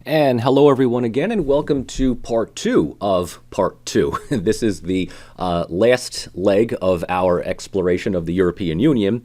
And hello, everyone, again, and welcome to part two of part two. This is the last leg of our exploration of the European Union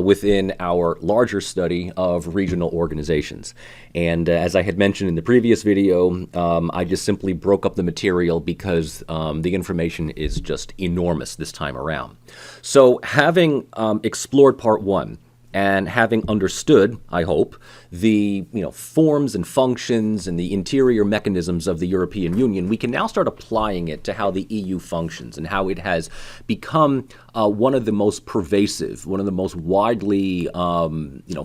within our larger study of regional organizations. And as I had mentioned in the previous video, I just simply broke up the material because the information is just enormous this time around. So having explored part one, and having understood, I hope, the forms and functions and the interior mechanisms of the European Union, we can now start applying it to how the EU functions and how it has become one of the most pervasive, one of the most widely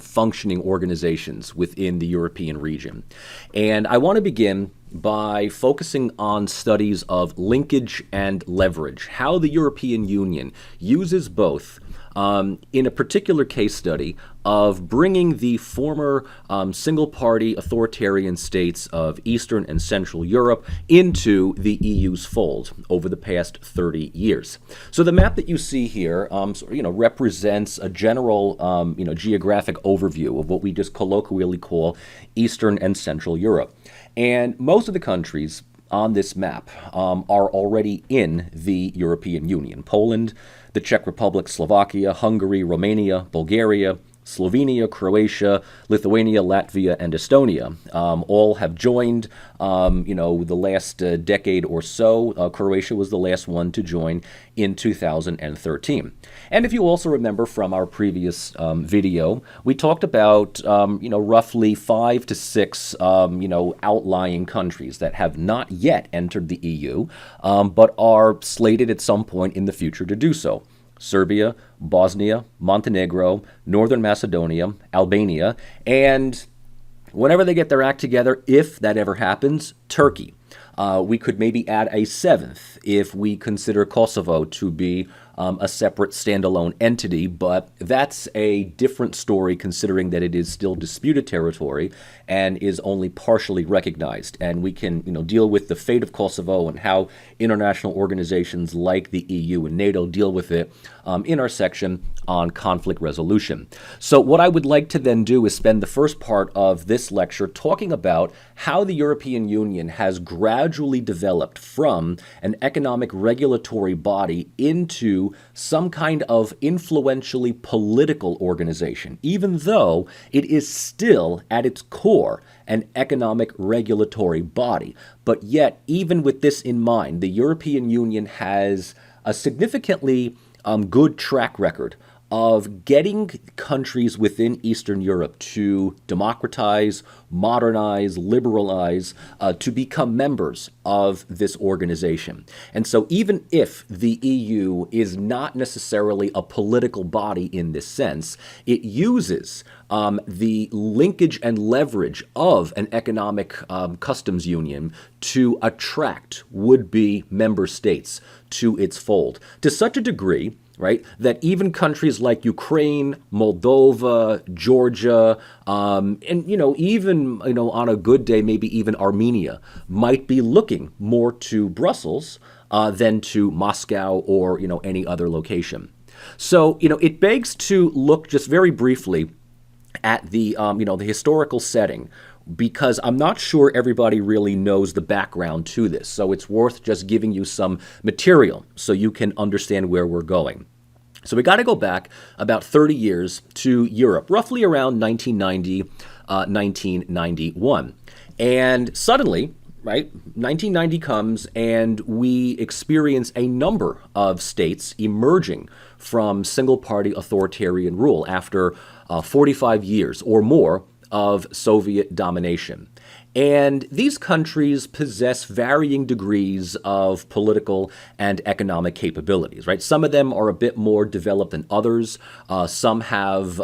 functioning organizations within the European region. And I want to begin by focusing on studies of linkage and leverage, how the European Union uses both in a particular case study of bringing the former single-party authoritarian states of Eastern and Central Europe into the EU's fold over the past 30 years. So the map that you see here represents a general geographic overview of what we just colloquially call Eastern and Central Europe. And most of the countries on this map are already in the European Union. Poland, the Czech Republic, Slovakia, Hungary, Romania, Bulgaria, Slovenia, Croatia, Lithuania, Latvia, and Estonia all have joined, the last decade or so. Croatia was the last one to join in 2013. And if you also remember from our previous video, we talked about, roughly 5 to 6, outlying countries that have not yet entered the EU, but are slated at some point in the future to do so. Serbia, Bosnia, Montenegro, Northern Macedonia, Albania, and whenever they get their act together, if that ever happens, Turkey. We could maybe add a seventh if we consider Kosovo to be a separate standalone entity, but that's a different story considering that it is still disputed territory and is only partially recognized. And we can deal with the fate of Kosovo and how international organizations like the EU and NATO deal with it in our section on conflict resolution. So what I would like to then do is spend the first part of this lecture talking about how the European Union has gradually developed from an economic regulatory body into some kind of influentially political organization, even though it is still at its core an economic regulatory body. But yet, even with this in mind, the European Union has a significantly good track record of getting countries within Eastern Europe to democratize, modernize, liberalize, to become members of this organization. And so even if the EU is not necessarily a political body in this sense, it uses the linkage and leverage of an economic customs union to attract would-be member states to its fold to such a degree, right, that even countries like Ukraine, Moldova, Georgia, and even on a good day, maybe even Armenia might be looking more to Brussels than to Moscow or any other location. So it begs to look just very briefly at the the historical setting, because I'm not sure everybody really knows the background to this. So it's worth just giving you some material so you can understand where we're going. So we got to go back about 30 years to Europe, roughly around 1990, 1991. And suddenly, right, 1990 comes and we experience a number of states emerging from single-party authoritarian rule after 45 years or more of Soviet domination. And these countries possess varying degrees of political and economic capabilities, right? Some of them are a bit more developed than others. Some have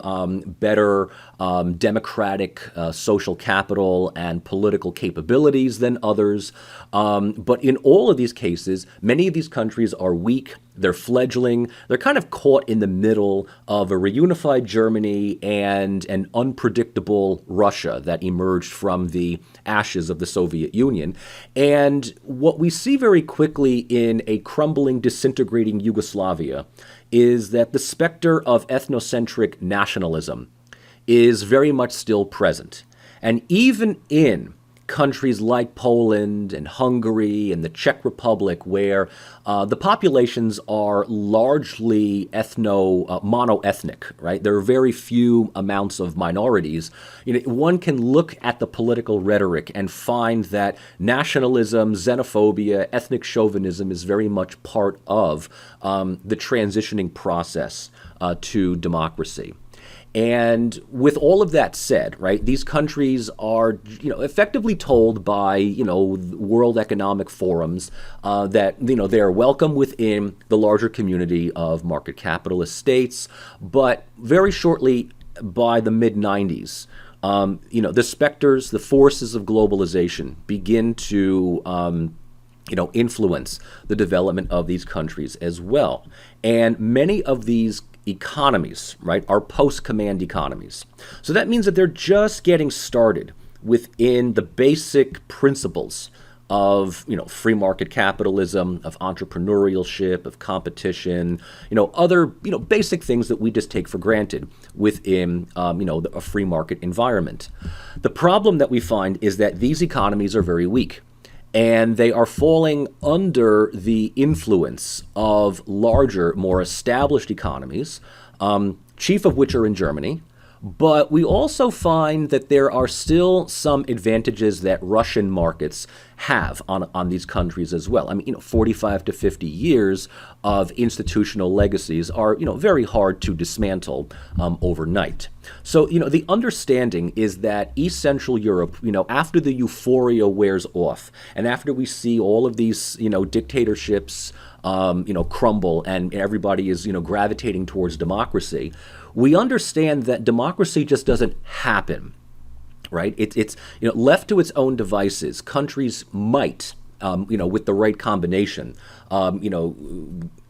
better democratic social capital and political capabilities than others. But in all of these cases, many of these countries are weak. They're fledgling. They're kind of caught in the middle of a reunified Germany and an unpredictable Russia that emerged from the ashes of the Soviet Union. And what we see very quickly in a crumbling, disintegrating Yugoslavia is that the specter of ethnocentric nationalism is very much still present. And even in countries like Poland and Hungary and the Czech Republic, where the populations are largely mono-ethnic, right? There are very few amounts of minorities. One can look at the political rhetoric and find that nationalism, xenophobia, ethnic chauvinism is very much part of the transitioning process to democracy. And with all of that said, right, these countries are, effectively told by, world economic forums that, they're welcome within the larger community of market capitalist states. But very shortly, by the mid-90s, the specters, the forces of globalization begin to influence the development of these countries as well. And many of these economies, right, are post-command economies. So that means that they're just getting started within the basic principles of, free market capitalism, of entrepreneurship, of competition, other, basic things that we just take for granted within, a free market environment. The problem that we find is that these economies are very weak. And they are falling under the influence of larger, more established economies, chief of which are in Germany. But we also find that there are still some advantages that Russian markets have on these countries as well. 45 to 50 years of institutional legacies are, very hard to dismantle overnight. So, the understanding is that East Central Europe, after the euphoria wears off, and after we see all of these, dictatorships, crumble, and everybody is, gravitating towards democracy, we understand that democracy just doesn't happen, right? It's left to its own devices. Countries might, with the right combination,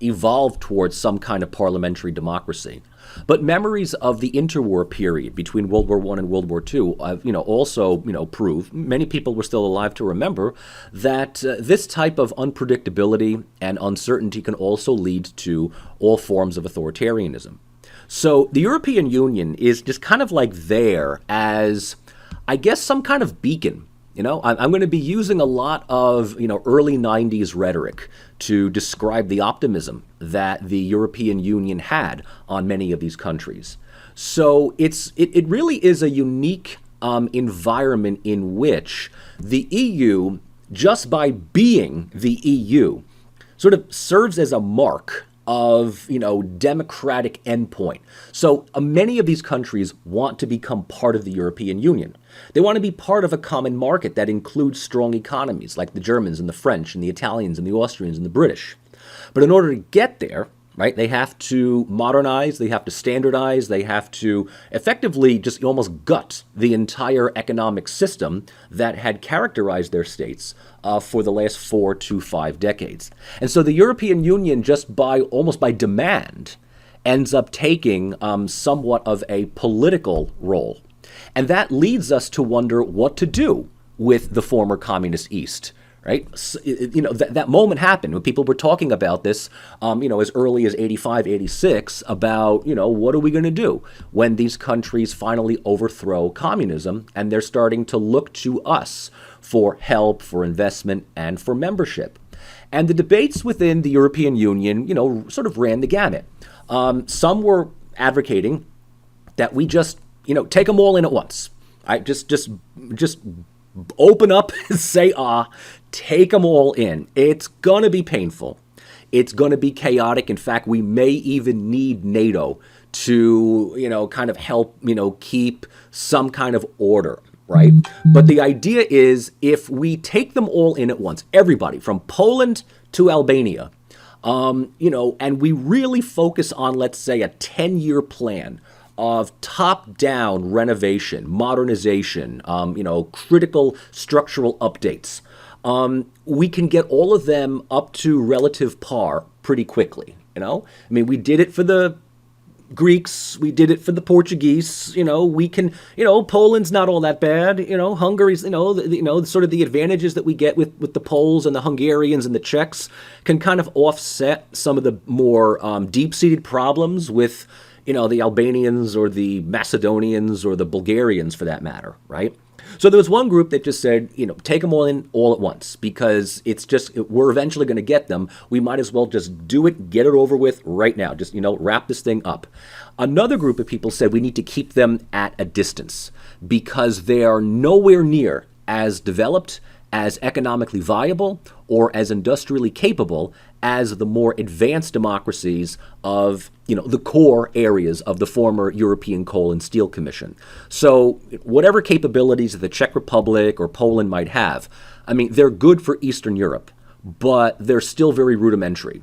evolve towards some kind of parliamentary democracy. But memories of the interwar period between World War I and World War II, also, prove, many people were still alive to remember, that this type of unpredictability and uncertainty can also lead to all forms of authoritarianism. So the European Union is just kind of like there as, I guess, some kind of beacon. I'm going to be using a lot of, early 90s rhetoric to describe the optimism that the European Union had on many of these countries. So it really is a unique environment in which the EU, just by being the EU, sort of serves as a mark of, democratic endpoint. So many of these countries want to become part of the European Union. They want to be part of a common market that includes strong economies like the Germans and the French and the Italians and the Austrians and the British. But in order to get there, right, they have to modernize, they have to standardize, they have to effectively just almost gut the entire economic system that had characterized their states for the last 4 to 5 decades. And so the European Union, just almost by demand, ends up taking somewhat of a political role. And that leads us to wonder what to do with the former communist East. Right? That moment happened when people were talking about this, as early as 85, 86, about, what are we going to do when these countries finally overthrow communism and they're starting to look to us for help, for investment, and for membership. And the debates within the European Union, sort of ran the gamut. Some were advocating that we just, take them all in at once. Right? Just open up and say, take them all in. It's going to be painful. It's going to be chaotic. In fact, we may even need NATO to, kind of help, keep some kind of order, right? But the idea is if we take them all in at once, everybody from Poland to Albania, and we really focus on, let's say, a 10-year plan of top-down renovation, modernization, critical structural updates, we can get all of them up to relative par pretty quickly, we did it for the Greeks, we did it for the Portuguese, we can, Poland's not all that bad, Hungary's, sort of the advantages that we get with the Poles and the Hungarians and the Czechs can kind of offset some of the more deep-seated problems with, the Albanians or the Macedonians or the Bulgarians for that matter, right? So there was one group that just said, take them all in all at once because we're eventually going to get them. We might as well just do it, get it over with right now. Just, wrap this thing up. Another group of people said we need to keep them at a distance because they are nowhere near as developed, as economically viable, or as industrially capable as the more advanced democracies of, the core areas of the former European Coal and Steel Commission. So whatever capabilities the Czech Republic or Poland might have, they're good for Eastern Europe, but they're still very rudimentary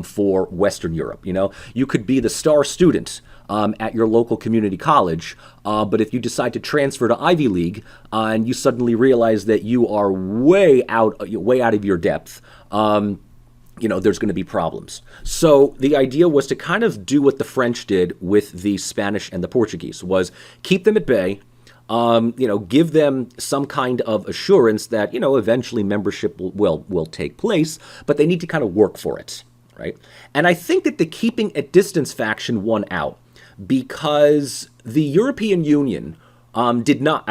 for Western Europe. You could be the star student at your local community college, but if you decide to transfer to Ivy League and you suddenly realize that you are way out of your depth, there's going to be problems. So the idea was to kind of do what the French did with the Spanish and the Portuguese, was keep them at bay, give them some kind of assurance that, eventually membership will take place, but they need to kind of work for it, right? And I think that the keeping at distance faction won out because the European Union did not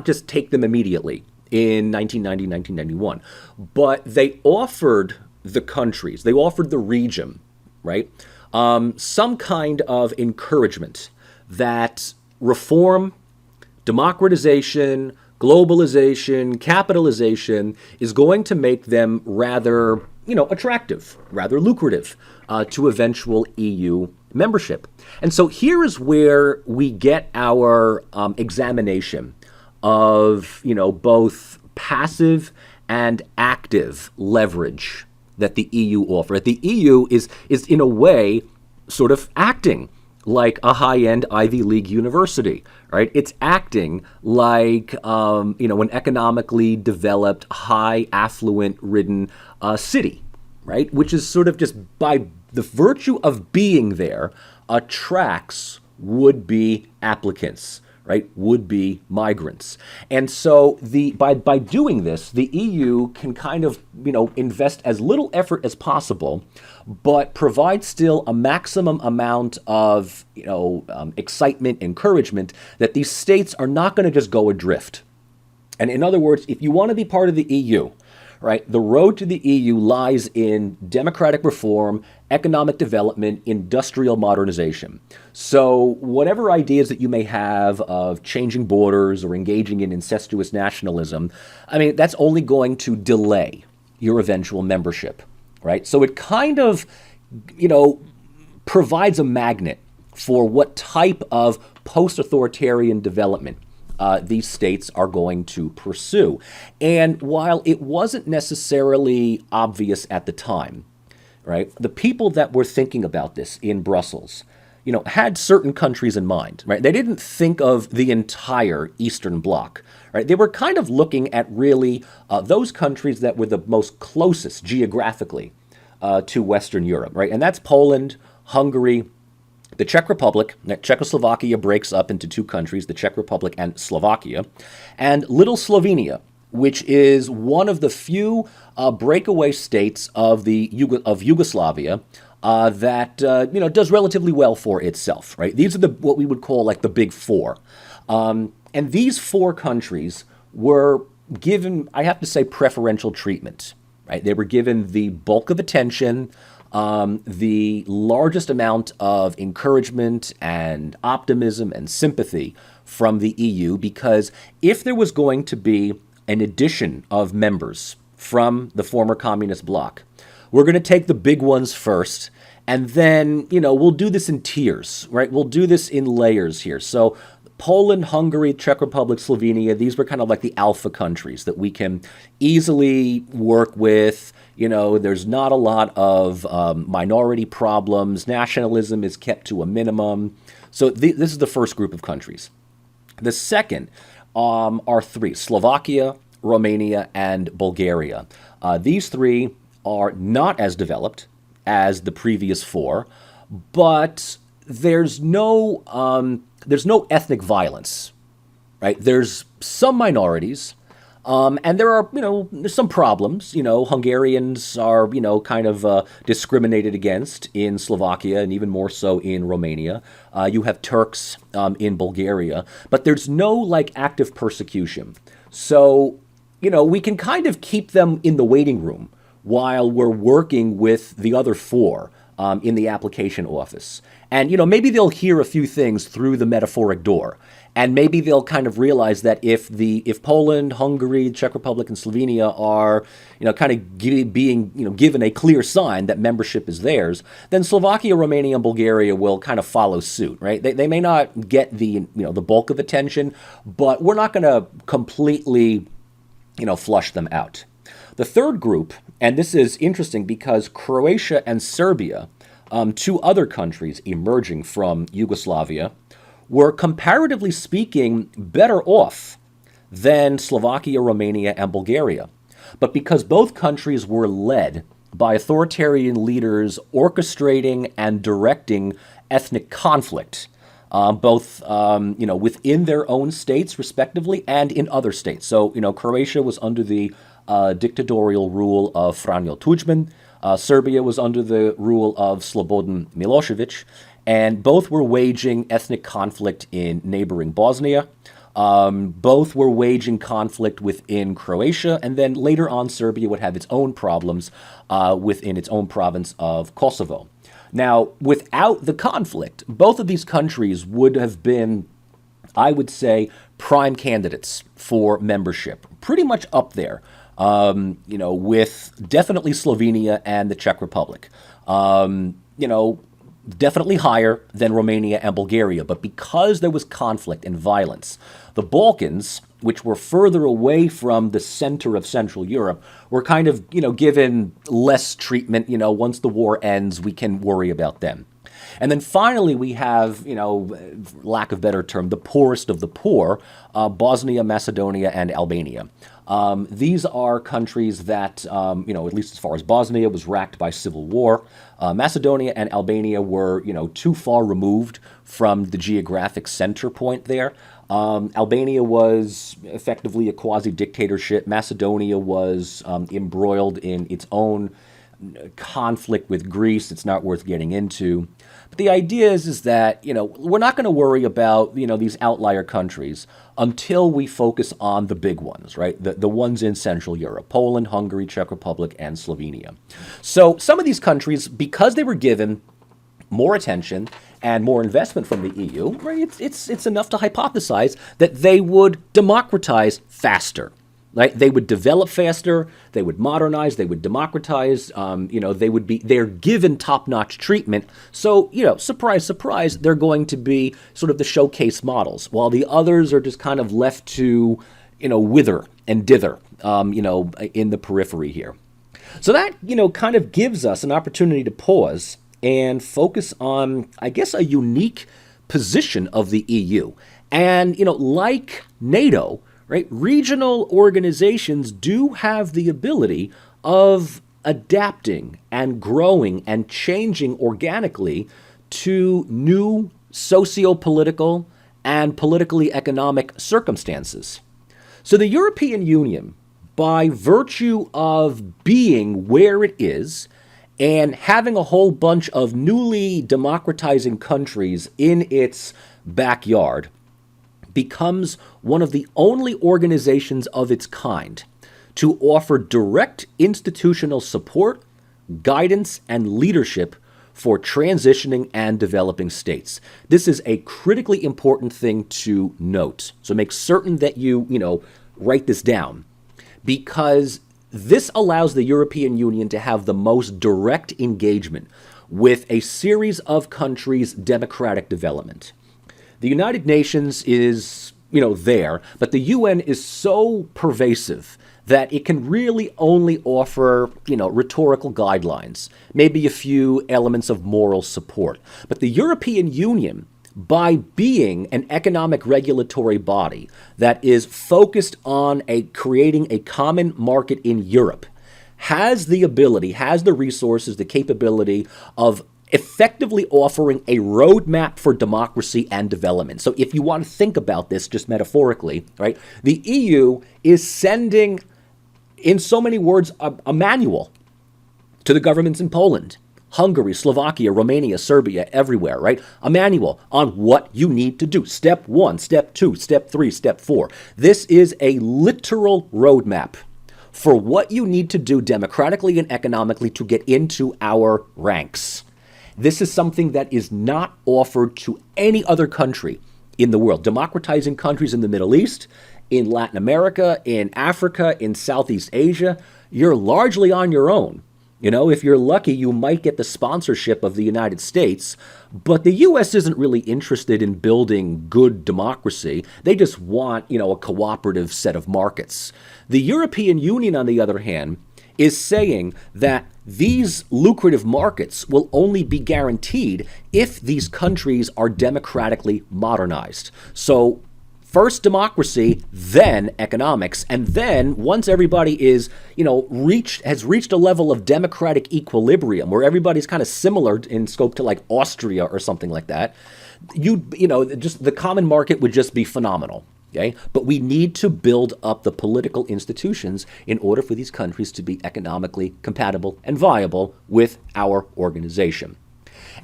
just take them immediately in 1990, 1991, but they offered the countries, they offered the region, right, some kind of encouragement that reform, democratization, globalization, capitalization is going to make them rather, attractive, rather lucrative to eventual EU membership. And so here is where we get our examination of, both passive and active leverage that the EU offer. The EU is in a way sort of acting like a high-end Ivy League university, right? It's acting like, an economically developed, high affluent-ridden city, right? Which is sort of just by the virtue of being there attracts would-be applicants, right? Would-be migrants. And so by doing this, the EU can kind of, invest as little effort as possible, but provide still a maximum amount of, excitement, encouragement that these states are not going to just go adrift. And in other words, if you want to be part of the EU, right, the road to the EU lies in democratic reform, economic development, industrial modernization. So whatever ideas that you may have of changing borders or engaging in incestuous nationalism, that's only going to delay your eventual membership, right? So it kind of, provides a magnet for what type of post-authoritarian development these states are going to pursue. And while it wasn't necessarily obvious at the time, right, the people that were thinking about this in Brussels, had certain countries in mind, right? They didn't think of the entire Eastern Bloc, right? They were kind of looking at really those countries that were the most closest geographically to Western Europe, right? And that's Poland, Hungary, the Czech Republic. Czechoslovakia breaks up into two countries, the Czech Republic and Slovakia, and Little Slovenia, which is one of the few breakaway states of Yugoslavia that does relatively well for itself. Right? These are what we would call like the big four, and these four countries were given, I have to say, preferential treatment. Right? They were given the bulk of attention. The largest amount of encouragement and optimism and sympathy from the EU, because if there was going to be an addition of members from the former communist bloc, we're going to take the big ones first, and then, we'll do this in tiers, right? We'll do this in layers here. So Poland, Hungary, Czech Republic, Slovenia, these were kind of like the alpha countries that we can easily work with. There's not a lot of minority problems. Nationalism is kept to a minimum. So this is the first group of countries. The second are three: Slovakia, Romania, and Bulgaria. These three are not as developed as the previous four, but there's no ethnic violence, right? There's some minorities, And there are, there's some problems. Hungarians are, kind of discriminated against in Slovakia and even more so in Romania. You have Turks in Bulgaria, but there's no like active persecution. So, we can kind of keep them in the waiting room while we're working with the other four in the application office. And, maybe they'll hear a few things through the metaphoric door. And maybe they'll kind of realize that if Poland, Hungary, Czech Republic, and Slovenia are, kind of being, given a clear sign that membership is theirs, then Slovakia, Romania, and Bulgaria will kind of follow suit, right? They may not get the bulk of attention, but we're not going to completely, flush them out. The third group, and this is interesting because Croatia and Serbia, two other countries emerging from Yugoslavia, were comparatively speaking better off than Slovakia, Romania, and Bulgaria. But because both countries were led by authoritarian leaders orchestrating and directing ethnic conflict, both within their own states respectively and in other states. So, Croatia was under the dictatorial rule of Franjo Tuđman. Serbia was under the rule of Slobodan Milošević. And both were waging ethnic conflict in neighboring Bosnia. Both were waging conflict within Croatia. And then later on, Serbia would have its own problems within its own province of Kosovo. Now, without the conflict, both of these countries would have been, I would say, prime candidates for membership. Pretty much up there, with definitely Slovenia and the Czech Republic. Definitely higher than Romania and Bulgaria, but because there was conflict and violence, the Balkans, which were further away from the center of Central Europe, were kind of, given less treatment. Once the war ends, we can worry about them. And then finally, we have, lack of better term, the poorest of the poor, Bosnia, Macedonia, and Albania. These are countries that, at least as far as Bosnia, was racked by civil war. Macedonia and Albania were, too far removed from the geographic center point there. Albania was effectively a quasi-dictatorship. Macedonia was embroiled in its own conflict with Greece. It's not worth getting into. But the idea is that, we're not going to worry about, these outlier countries until we focus on the big ones, right? The ones in Central Europe, Poland, Hungary, Czech Republic, and Slovenia. So some of these countries, because they were given more attention and more investment from the EU, right, it's enough to hypothesize that they would democratize faster. Right? They would develop faster, they would modernize, they would democratize, they're given top-notch treatment. So, surprise, surprise, they're going to be sort of the showcase models, while the others are just kind of left to, wither and dither, in the periphery here. So that, kind of gives us an opportunity to pause and focus on, I guess, a unique position of the EU. And, like NATO, right, regional organizations do have the ability of adapting and growing and changing organically to new socio-political and politically economic circumstances. So the European Union, by virtue of being where it is and having a whole bunch of newly democratizing countries in its backyard, becomes one of the only organizations of its kind to offer direct institutional support, guidance, and leadership for transitioning and developing states. This is a critically important thing to note. So make certain that you write this down, because this allows the European Union to have the most direct engagement with a series of countries' democratic development. The United Nations is, there, but the UN is so pervasive that it can really only offer, rhetorical guidelines, maybe a few elements of moral support. But the European Union, by being an economic regulatory body that is focused on creating a common market in Europe, has the ability, has the resources, the capability of effectively offering a roadmap for democracy and development. So if you want to think about this just metaphorically, right, the EU is sending, in so many words, a manual to the governments in Poland, Hungary, Slovakia, Romania, Serbia, everywhere, right? A manual on what you need to do. Step 1, step 2, step 3, step 4. This is a literal roadmap for what you need to do democratically and economically to get into our ranks. This is something that is not offered to any other country in the world. Democratizing countries in the Middle East, in Latin America, in Africa, in Southeast Asia, you're largely on your own. You know, if you're lucky, you might get the sponsorship of the United States, but the U.S. isn't really interested in building good democracy. They just want, a cooperative set of markets. The European Union, on the other hand, is saying that these lucrative markets will only be guaranteed if these countries are democratically modernized. So first democracy, then economics, and then once everybody is, has reached a level of democratic equilibrium where everybody's kind of similar in scope to like Austria or something like that, just the common market would just be phenomenal. Okay? But we need to build up the political institutions in order for these countries to be economically compatible and viable with our organization.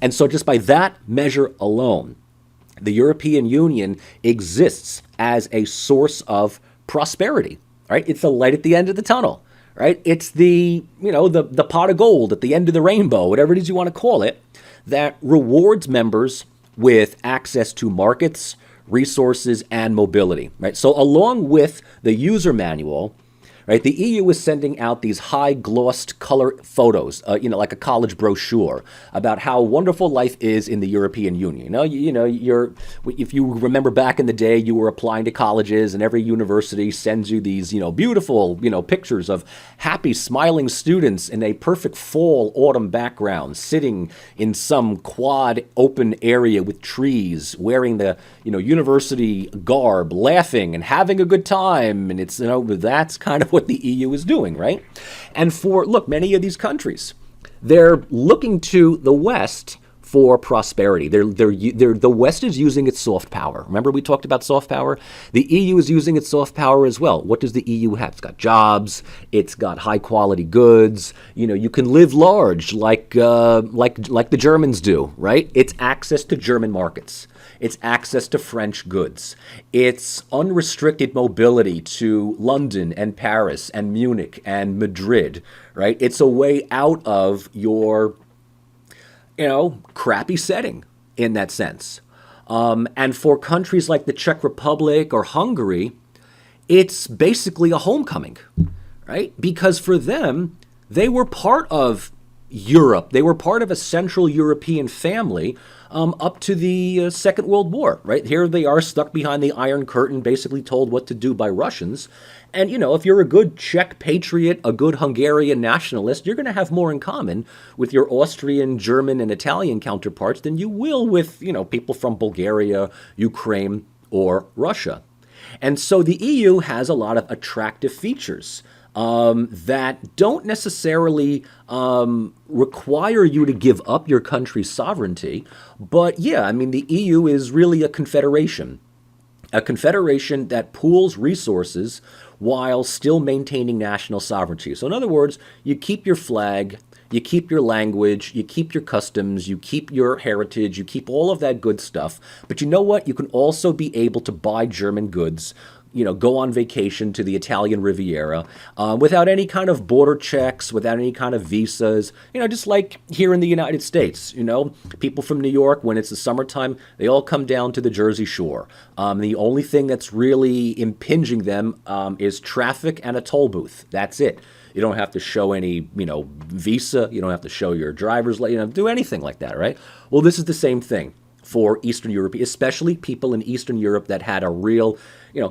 And so just by that measure alone, the European Union exists as a source of prosperity, right? It's the light at the end of the tunnel, right? It's the pot of gold at the end of the rainbow, whatever it is you want to call it, that rewards members with access to markets, resources, and mobility, right? So along with the user manual, right, the EU is sending out these high-glossed color photos, like a college brochure about how wonderful life is in the European Union. If you remember back in the day, you were applying to colleges, and every university sends you these, beautiful, pictures of happy, smiling students in a perfect fall, autumn background, sitting in some quad open area with trees, wearing the, university garb, laughing and having a good time, and it's, that's kind of what the EU is doing, right? And many of these countries, they're looking to the West for prosperity. The West is using its soft power. Remember we talked about soft power? The EU is using its soft power as well. What does the EU have? It's got jobs. It's got high quality goods. You can live large like the Germans do, right? It's access to German markets. It's access to French goods. It's unrestricted mobility to London and Paris and Munich and Madrid, right? It's a way out of your, crappy setting in that sense. And for countries like the Czech Republic or Hungary, it's basically a homecoming, right? Because for them, they were part of Europe. They were part of a Central European family up to the Second World War, right? Here they are stuck behind the Iron Curtain, basically told what to do by Russians. And, if you're a good Czech patriot, a good Hungarian nationalist, you're going to have more in common with your Austrian, German, and Italian counterparts than you will with, people from Bulgaria, Ukraine, or Russia. And so the EU has a lot of attractive features that don't necessarily require you to give up your country's sovereignty. But the EU is really a confederation that pools resources while still maintaining national sovereignty. So in other words, you keep your flag, you keep your language, you keep your customs, you keep your heritage, you keep all of that good stuff. But you know what? You can also be able to buy German goods, go on vacation to the Italian Riviera without any kind of border checks, without any kind of visas, just like here in the United States. People from New York, when it's the summertime, they all come down to the Jersey Shore. The only thing that's really impinging them is traffic and a toll booth. That's it. You don't have to show any, visa. You don't have to show your driver's license, do anything like that, right? Well, this is the same thing for Eastern Europe, especially people in Eastern Europe that had a real,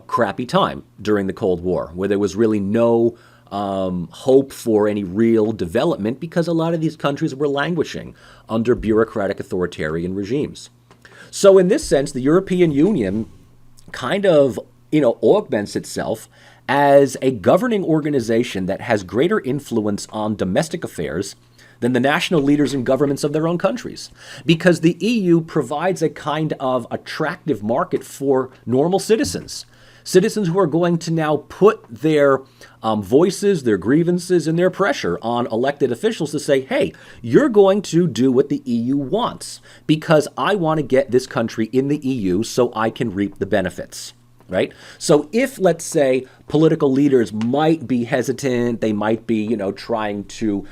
crappy time during the Cold War, where there was really no hope for any real development because a lot of these countries were languishing under bureaucratic authoritarian regimes. So in this sense, the European Union kind of, augments itself as a governing organization that has greater influence on domestic affairs than the national leaders and governments of their own countries, because the EU provides a kind of attractive market for normal citizens. Citizens who are going to now put their voices, their grievances, and their pressure on elected officials to say, hey, you're going to do what the EU wants because I want to get this country in the EU so I can reap the benefits. Right? So if, let's say, political leaders might be hesitant, they might be, trying to,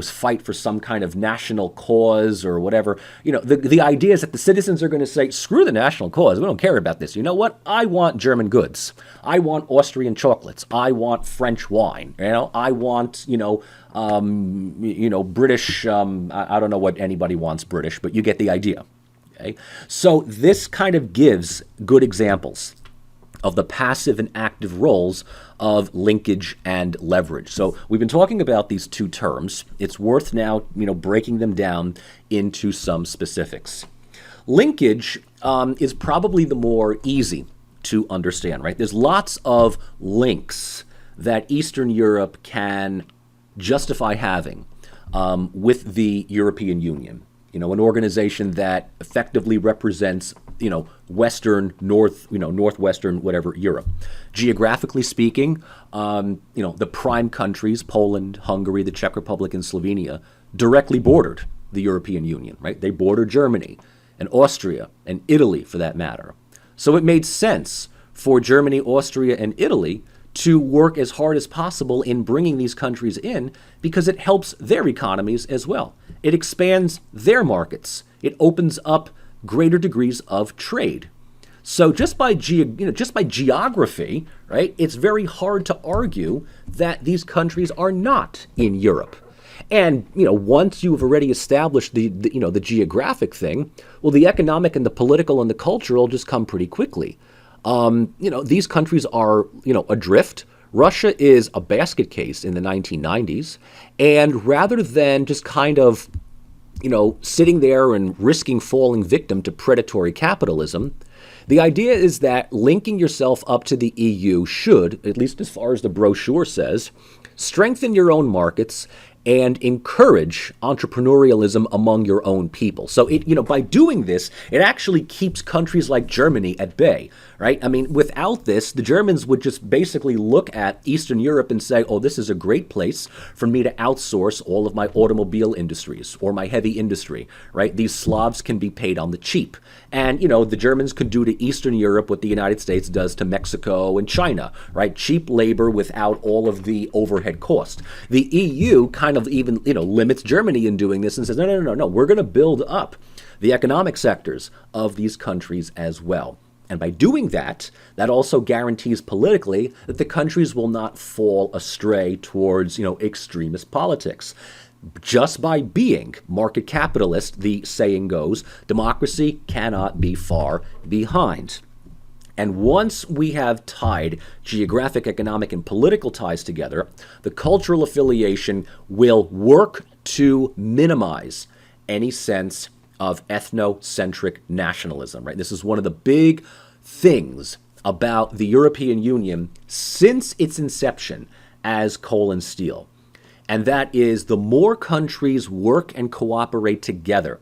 fight for some kind of national cause or whatever, the idea is that the citizens are going to say, screw the national cause. We don't care about this. You know what? I want German goods. I want Austrian chocolates. I want French wine. I want, British, I don't know what anybody wants British, but you get the idea. Okay? So this kind of gives good examples of the passive and active roles of linkage and leverage. So we've been talking about these two terms. It's worth now, breaking them down into some specifics. Linkage is probably the more easy to understand, right? There's lots of links that Eastern Europe can justify having with the European Union. An organization that effectively represents, Western, Northwestern, whatever, Europe. Geographically speaking, the prime countries, Poland, Hungary, the Czech Republic, and Slovenia, directly bordered the European Union, right? They border Germany and Austria and Italy, for that matter. So it made sense for Germany, Austria, and Italy to work as hard as possible in bringing these countries in because it helps their economies as well. It expands their markets. It opens up greater degrees of trade. So just by geography, right, it's very hard to argue that these countries are not in Europe. And once you've already established the geographic thing, well, the economic and the political and the cultural just come pretty quickly. These countries are, adrift. Russia is a basket case in the 1990s. And rather than just kind of, sitting there and risking falling victim to predatory capitalism, the idea is that linking yourself up to the EU should, at least as far as the brochure says, strengthen your own markets and encourage entrepreneurialism among your own people. So by doing this, it actually keeps countries like Germany at bay, right? I mean, without this, the Germans would just basically look at Eastern Europe and say, oh, this is a great place for me to outsource all of my automobile industries or my heavy industry, right? These Slavs can be paid on the cheap. And, the Germans could do to Eastern Europe what the United States does to Mexico and China, right? Cheap labor without all of the overhead cost. The EU kind of even, limits Germany in doing this and says, no, we're going to build up the economic sectors of these countries as well. And by doing that, that also guarantees politically that the countries will not fall astray towards, extremist politics. Just by being market capitalist, the saying goes, democracy cannot be far behind. And once we have tied geographic, economic, and political ties together, the cultural affiliation will work to minimize any sense of ethnocentric nationalism, right? This is one of the big things about the European Union since its inception as coal and steel. And that is, the more countries work and cooperate together,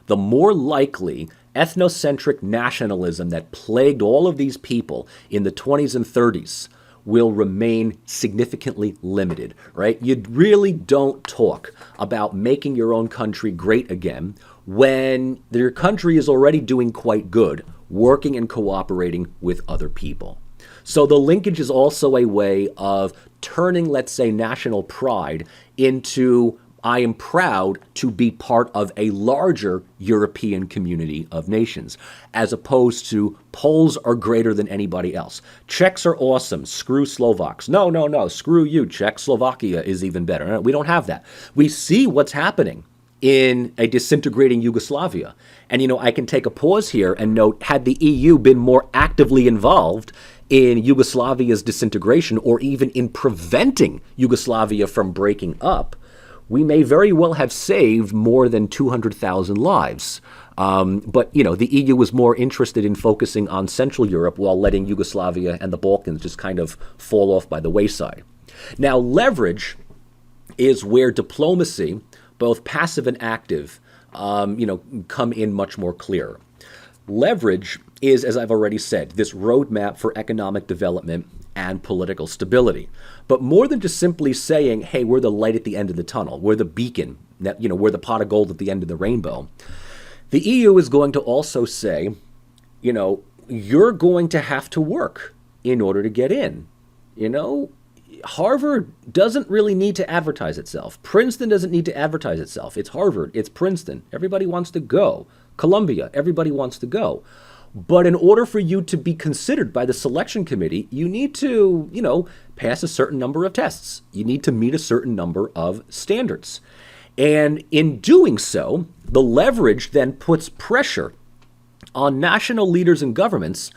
the more likely ethnocentric nationalism that plagued all of these people in the 20s and 30s will remain significantly limited, right? You really don't talk about making your own country great again when your country is already doing quite good, working and cooperating with other people. So the linkage is also a way of turning, let's say, national pride into, I am proud to be part of a larger European community of nations, as opposed to Poles are greater than anybody else. Czechs are awesome. Screw Slovaks. No. Screw you, Czechoslovakia is even better. We don't have that. We see what's happening in a disintegrating Yugoslavia. And, I can take a pause here and note, had the EU been more actively involved in Yugoslavia's disintegration, or even in preventing Yugoslavia from breaking up, we may very well have saved more than 200,000 lives. But, the EU was more interested in focusing on Central Europe while letting Yugoslavia and the Balkans just kind of fall off by the wayside. Now, leverage is where diplomacy both passive and active, come in much more clear. Leverage is, as I've already said, this roadmap for economic development and political stability. But more than just simply saying, hey, we're the light at the end of the tunnel, we're the beacon, we're the pot of gold at the end of the rainbow. The EU is going to also say, you're going to have to work in order to get in. Harvard doesn't really need to advertise itself. Princeton doesn't need to advertise itself. It's Harvard, it's Princeton. Everybody wants to go. Columbia, everybody wants to go. But in order for you to be considered by the selection committee, you need to, pass a certain number of tests. You need to meet a certain number of standards. And in doing so, the leverage then puts pressure on national leaders and governments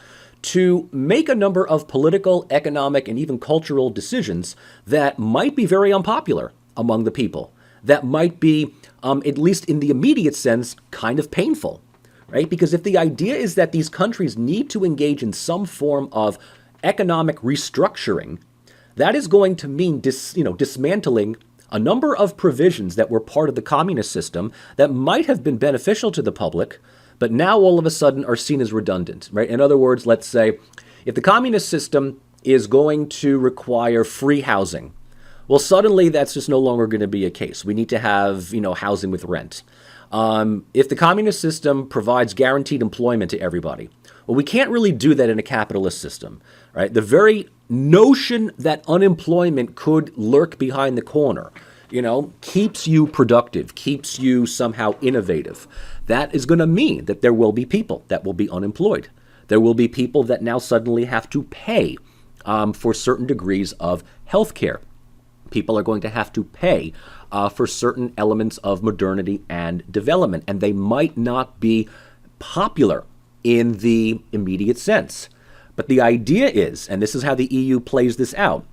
to make a number of political, economic, and even cultural decisions that might be very unpopular among the people, that might be, at least in the immediate sense, kind of painful, right? Because if the idea is that these countries need to engage in some form of economic restructuring, that is going to mean dismantling a number of provisions that were part of the communist system that might have been beneficial to the public, but now all of a sudden are seen as redundant, right? In other words, let's say if the communist system is going to require free housing, well, suddenly that's just no longer going to be a case. We need to have, housing with rent. If the communist system provides guaranteed employment to everybody, well, we can't really do that in a capitalist system, right? The very notion that unemployment could lurk behind the corner, keeps you productive, keeps you somehow innovative. That is going to mean that there will be people that will be unemployed. There will be people that now suddenly have to pay for certain degrees of health care. People are going to have to pay for certain elements of modernity and development, and they might not be popular in the immediate sense. But the idea is, and this is how the EU plays this out,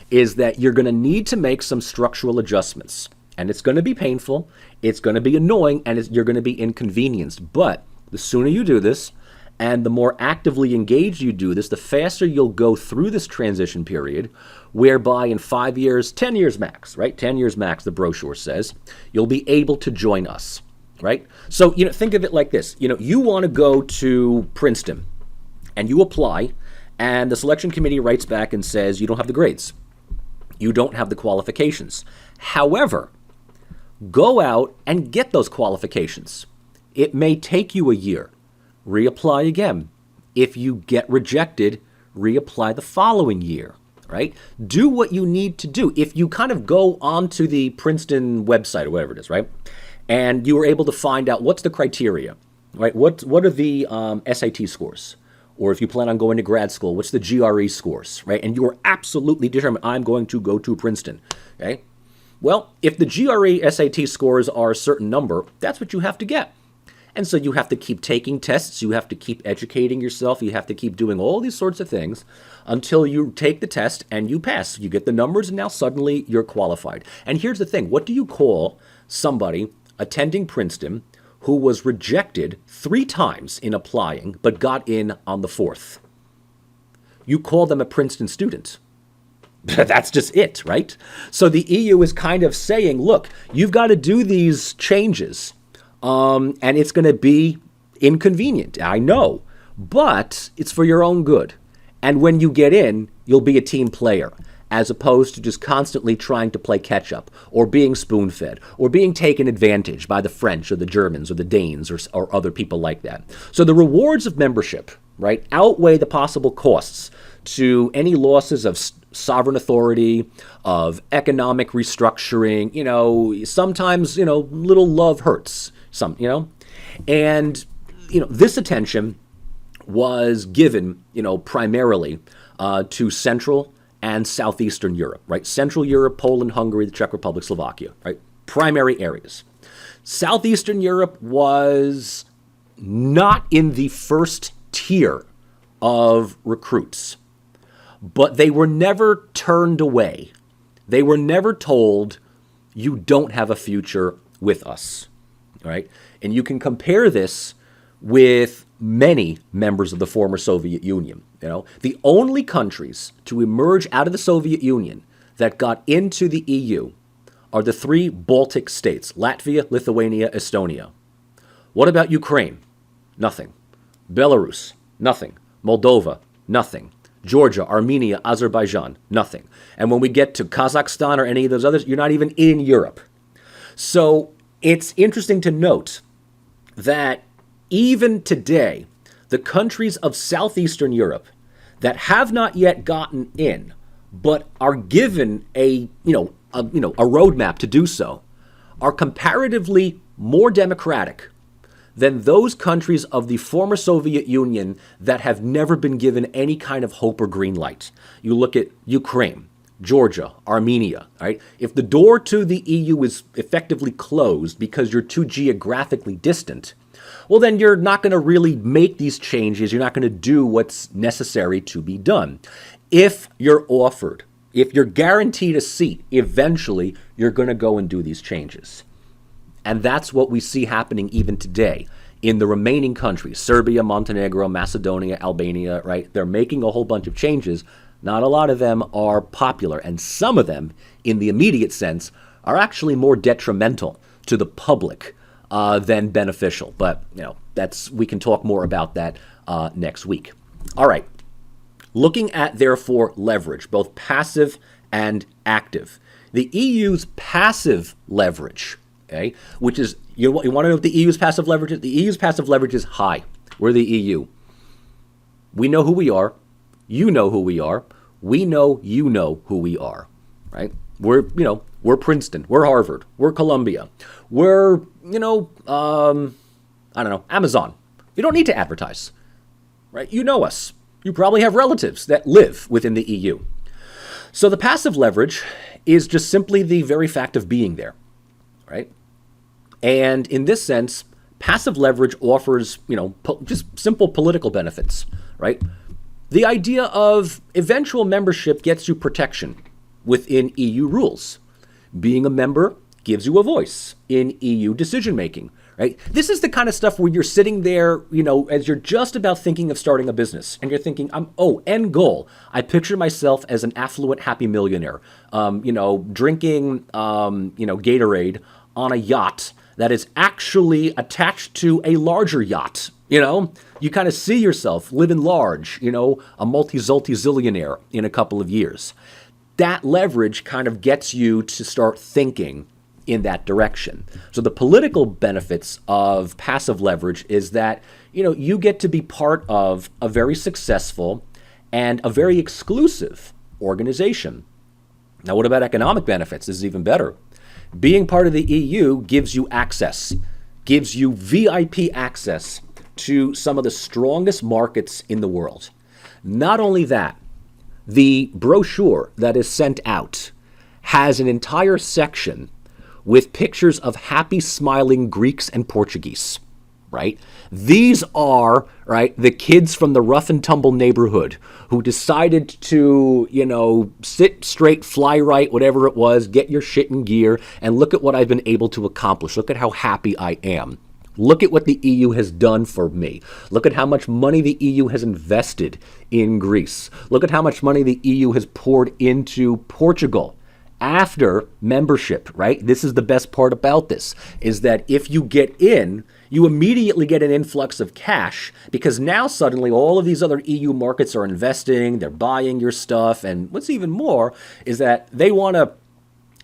is that you're going to need to make some structural adjustments. And it's going to be painful, it's going to be annoying, and you're going to be inconvenienced. But the sooner you do this, and the more actively engaged you do this, the faster you'll go through this transition period, whereby in 5 years, 10 years max, right? 10 years max, the brochure says, you'll be able to join us, right? So, think of it like this. You want to go to Princeton, and you apply, and the selection committee writes back and says, you don't have the grades. You don't have the qualifications. However, go out and get those qualifications. It may take you a year. Reapply again. If you get rejected, reapply the following year, right? Do what you need to do. If you kind of go onto the Princeton website or whatever it is, right? And you were able to find out what's the criteria, right? What are the SAT scores? Or if you plan on going to grad school, what's the GRE scores, right? And you are absolutely determined, I'm going to go to Princeton, okay? Well, if the GRE SAT scores are a certain number, that's what you have to get. And so you have to keep taking tests, you have to keep educating yourself, you have to keep doing all these sorts of things until you take the test and you pass. You get the numbers and now suddenly you're qualified. And here's the thing, what do you call somebody attending Princeton who was rejected 3 times in applying but got in on the 4th? You call them a Princeton student. That's just it, right? So the EU is kind of saying, look, you've got to do these changes. And it's going to be inconvenient, I know, but it's for your own good. And when you get in, you'll be a team player, as opposed to just constantly trying to play catch-up, or being spoon-fed, or being taken advantage by the French, or the Germans, or the Danes, or other people like that. So the rewards of membership, right, outweigh the possible costs to any losses of sovereign authority, of economic restructuring. Sometimes, little love hurts. And, this attention was given, primarily to Central and Southeastern Europe, right? Central Europe, Poland, Hungary, the Czech Republic, Slovakia, right? Primary areas. Southeastern Europe was not in the first tier of recruits, but they were never turned away. They were never told, you don't have a future with us. Right? And you can compare this with many members of the former Soviet Union. The only countries to emerge out of the Soviet Union that got into the EU are the 3 Baltic states, Latvia, Lithuania, Estonia. What about Ukraine? Nothing. Belarus? Nothing. Moldova? Nothing. Georgia, Armenia, Azerbaijan? Nothing. And when we get to Kazakhstan or any of those others, you're not even in Europe. So it's interesting to note that even today, the countries of Southeastern Europe that have not yet gotten in, but are given a roadmap to do so, are comparatively more democratic than those countries of the former Soviet Union that have never been given any kind of hope or green light. You look at Ukraine, Georgia, Armenia, right? If the door to the EU is effectively closed because you're too geographically distant, well, then you're not going to really make these changes. You're not going to do what's necessary to be done. If you're offered, if you're guaranteed a seat, eventually you're going to go and do these changes. And that's what we see happening even today in the remaining countries, Serbia, Montenegro, Macedonia, Albania, right? They're making a whole bunch of changes. Not a lot of them are popular, and some of them, in the immediate sense, are actually more detrimental to the public than beneficial. But, we can talk more about that next week. All right. Looking at, therefore, leverage, both passive and active. The EU's passive leverage, okay, which is, you want to know what the EU's passive leverage is? The EU's passive leverage is high. We're the EU. We know who we are. You know who we are. We know you know who we are, right? We're Princeton. We're Harvard. We're Columbia. We're, Amazon. You don't need to advertise, right? You know us. You probably have relatives that live within the EU. So the passive leverage is just simply the very fact of being there, right? And in this sense, passive leverage offers, just simple political benefits, right? The idea of eventual membership gets you protection within EU rules. Being a member gives you a voice in EU decision-making, right? This is the kind of stuff where you're sitting there, as you're just about thinking of starting a business, and you're thinking, end goal. I picture myself as an affluent, happy millionaire, drinking, Gatorade on a yacht that is actually attached to a larger yacht. You kind of see yourself living large, a multi-zillionaire in a couple of years. That leverage kind of gets you to start thinking in that direction. So the political benefits of passive leverage is that, you get to be part of a very successful and a very exclusive organization. Now, what about economic benefits? This is even better. Being part of the EU gives you access, gives you VIP access to some of the strongest markets in the world. Not only that, the brochure that is sent out has an entire section with pictures of happy, smiling Greeks and Portuguese, right? These are, right, the kids from the rough and tumble neighborhood who decided to, sit straight, fly right, whatever it was, get your shit in gear, and look at what I've been able to accomplish. Look at how happy I am. Look at what the EU has done for me. Look at how much money the EU has invested in Greece. Look at how much money the EU has poured into Portugal after membership, right? This is the best part about this, is that if you get in, you immediately get an influx of cash because now suddenly all of these other EU markets are investing, they're buying your stuff, and what's even more is that they want to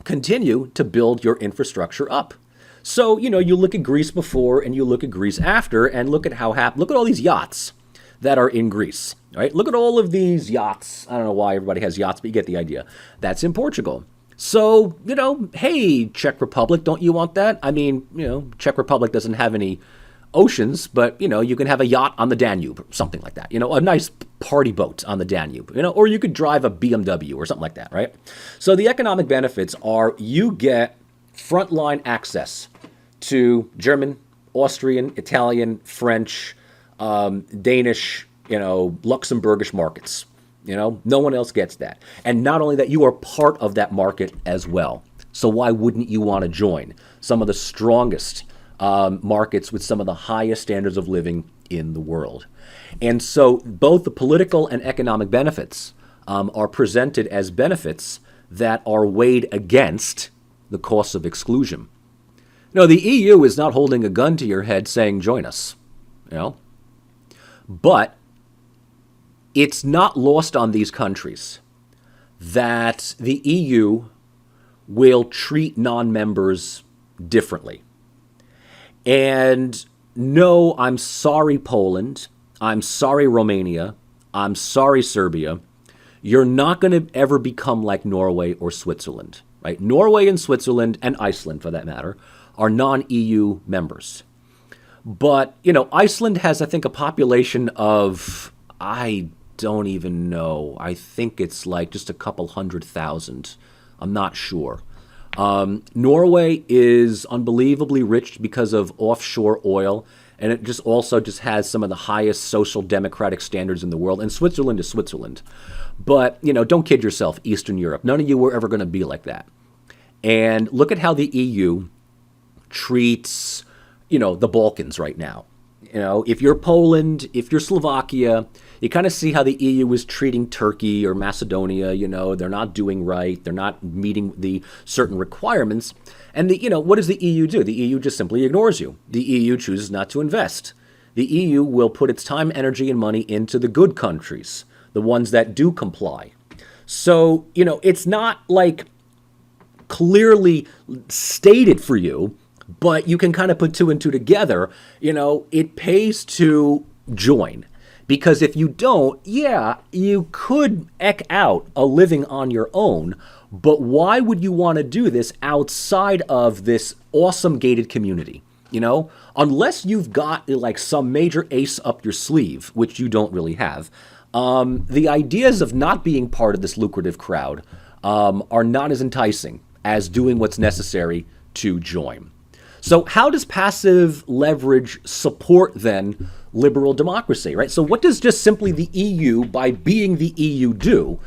continue to build your infrastructure up. So, you look at Greece before and you look at Greece after and look at look at all these yachts that are in Greece, right? Look at all of these yachts. I don't know why everybody has yachts, but you get the idea. That's in Portugal. So, hey, Czech Republic, don't you want that? I mean, Czech Republic doesn't have any oceans, but, you can have a yacht on the Danube, something like that. A nice party boat on the Danube, or you could drive a BMW or something like that, right? So the economic benefits are you get frontline access to German, Austrian, Italian, French, Danish, Luxembourgish markets. No one else gets that. And not only that, you are part of that market as well. So why wouldn't you want to join some of the strongest markets with some of the highest standards of living in the world? And so both the political and economic benefits are presented as benefits that are weighed against the costs of exclusion. No, the EU is not holding a gun to your head saying, join us, But it's not lost on these countries that the EU will treat non-members differently. And no, I'm sorry, Poland. I'm sorry, Romania. I'm sorry, Serbia. You're not going to ever become like Norway or Switzerland, right? Norway and Switzerland, and Iceland for that matter, are non-EU members. But, Iceland has, I think, a population of, I don't even know. I think it's like just a couple 100,000. I'm not sure. Norway is unbelievably rich because of offshore oil, and it just has some of the highest social democratic standards in the world. And Switzerland is Switzerland. But, don't kid yourself, Eastern Europe. None of you were ever going to be like that. And look at how the EU treats, the Balkans right now. If you're Poland, if you're Slovakia, you kind of see how the EU is treating Turkey or Macedonia. They're not doing right. They're not meeting the certain requirements. And what does the EU do? The EU just simply ignores you. The EU chooses not to invest. The EU will put its time, energy, and money into the good countries, the ones that do comply. So, it's not like clearly stated for you, but you can kind of put two and two together. It pays to join. Because if you don't, you could eke out a living on your own, but why would you want to do this outside of this awesome gated community? Unless you've got like some major ace up your sleeve, which you don't really have, the ideas of not being part of this lucrative crowd are not as enticing as doing what's necessary to join. So how does passive leverage support then liberal democracy, right? So what does just simply the EU, by being the EU, do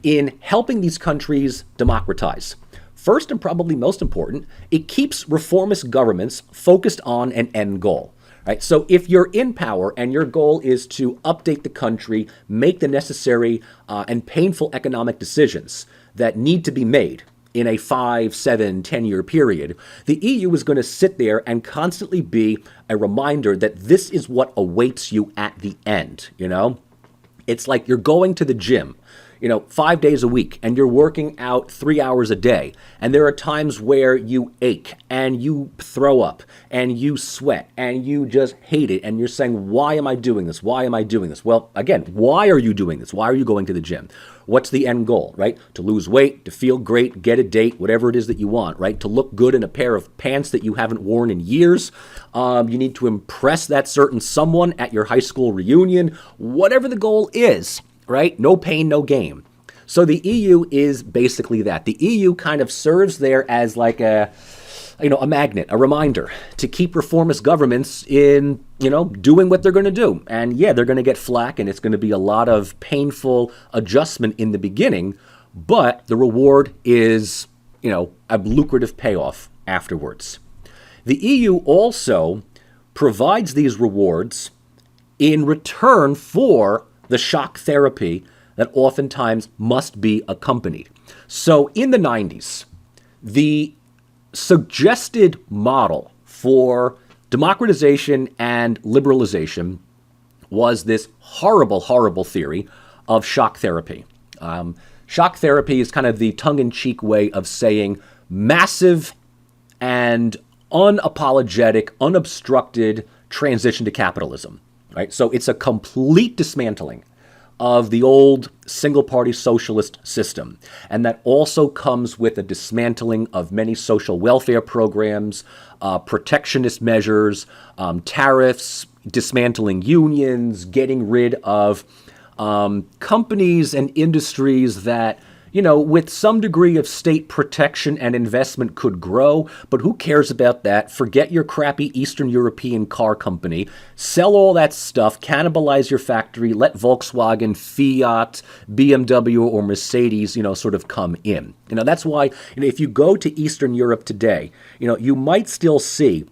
in helping these countries democratize? First, and probably most important, it keeps reformist governments focused on an end goal. Right? So if you're in power and your goal is to update the country, make the necessary and painful economic decisions that need to be made in a 5, 7, 10-year period, the EU is going to sit there and constantly be a reminder that this is what awaits you at the end, It's like you're going to the gym, 5 days a week, and you're working out 3 hours a day. And there are times where you ache and you throw up and you sweat and you just hate it. And you're saying, why am I doing this? Why am I doing this? Well, again, why are you doing this? Why are you going to the gym? What's the end goal, right? To lose weight, to feel great, get a date, whatever it is that you want, right? To look good in a pair of pants that you haven't worn in years. You need to impress that certain someone at your high school reunion, whatever the goal is. Right? No pain, no gain. So the EU is basically that. The EU kind of serves there as like a magnet, a reminder to keep reformist governments in, doing what they're going to do. And they're going to get flack, and it's going to be a lot of painful adjustment in the beginning, but the reward is, a lucrative payoff afterwards. The EU also provides these rewards in return for the shock therapy that oftentimes must be accompanied. So in the 90s, the suggested model for democratization and liberalization was this horrible, horrible theory of shock therapy. Shock therapy is kind of the tongue-in-cheek way of saying massive and unapologetic, unobstructed transition to capitalism. Right? So it's a complete dismantling of the old single-party socialist system. And that also comes with a dismantling of many social welfare programs, protectionist measures, tariffs, dismantling unions, getting rid of companies and industries that, with some degree of state protection and investment could grow, but who cares about that? Forget your crappy Eastern European car company. Sell all that stuff, cannibalize your factory, let Volkswagen, Fiat, BMW, or Mercedes, sort of come in. That's why, if you go to Eastern Europe today, you might still see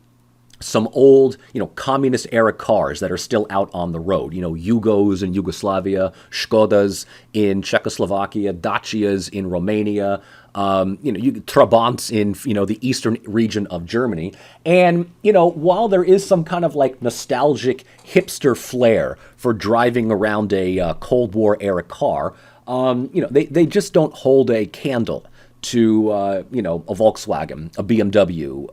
some old, communist era cars that are still out on the road. Yugos in Yugoslavia, Škodas in Czechoslovakia, Dacias in Romania, Trabants in, the eastern region of Germany. And, while there is some kind of like nostalgic hipster flair for driving around a Cold War era car, they just don't hold a candle to, a Volkswagen, a BMW,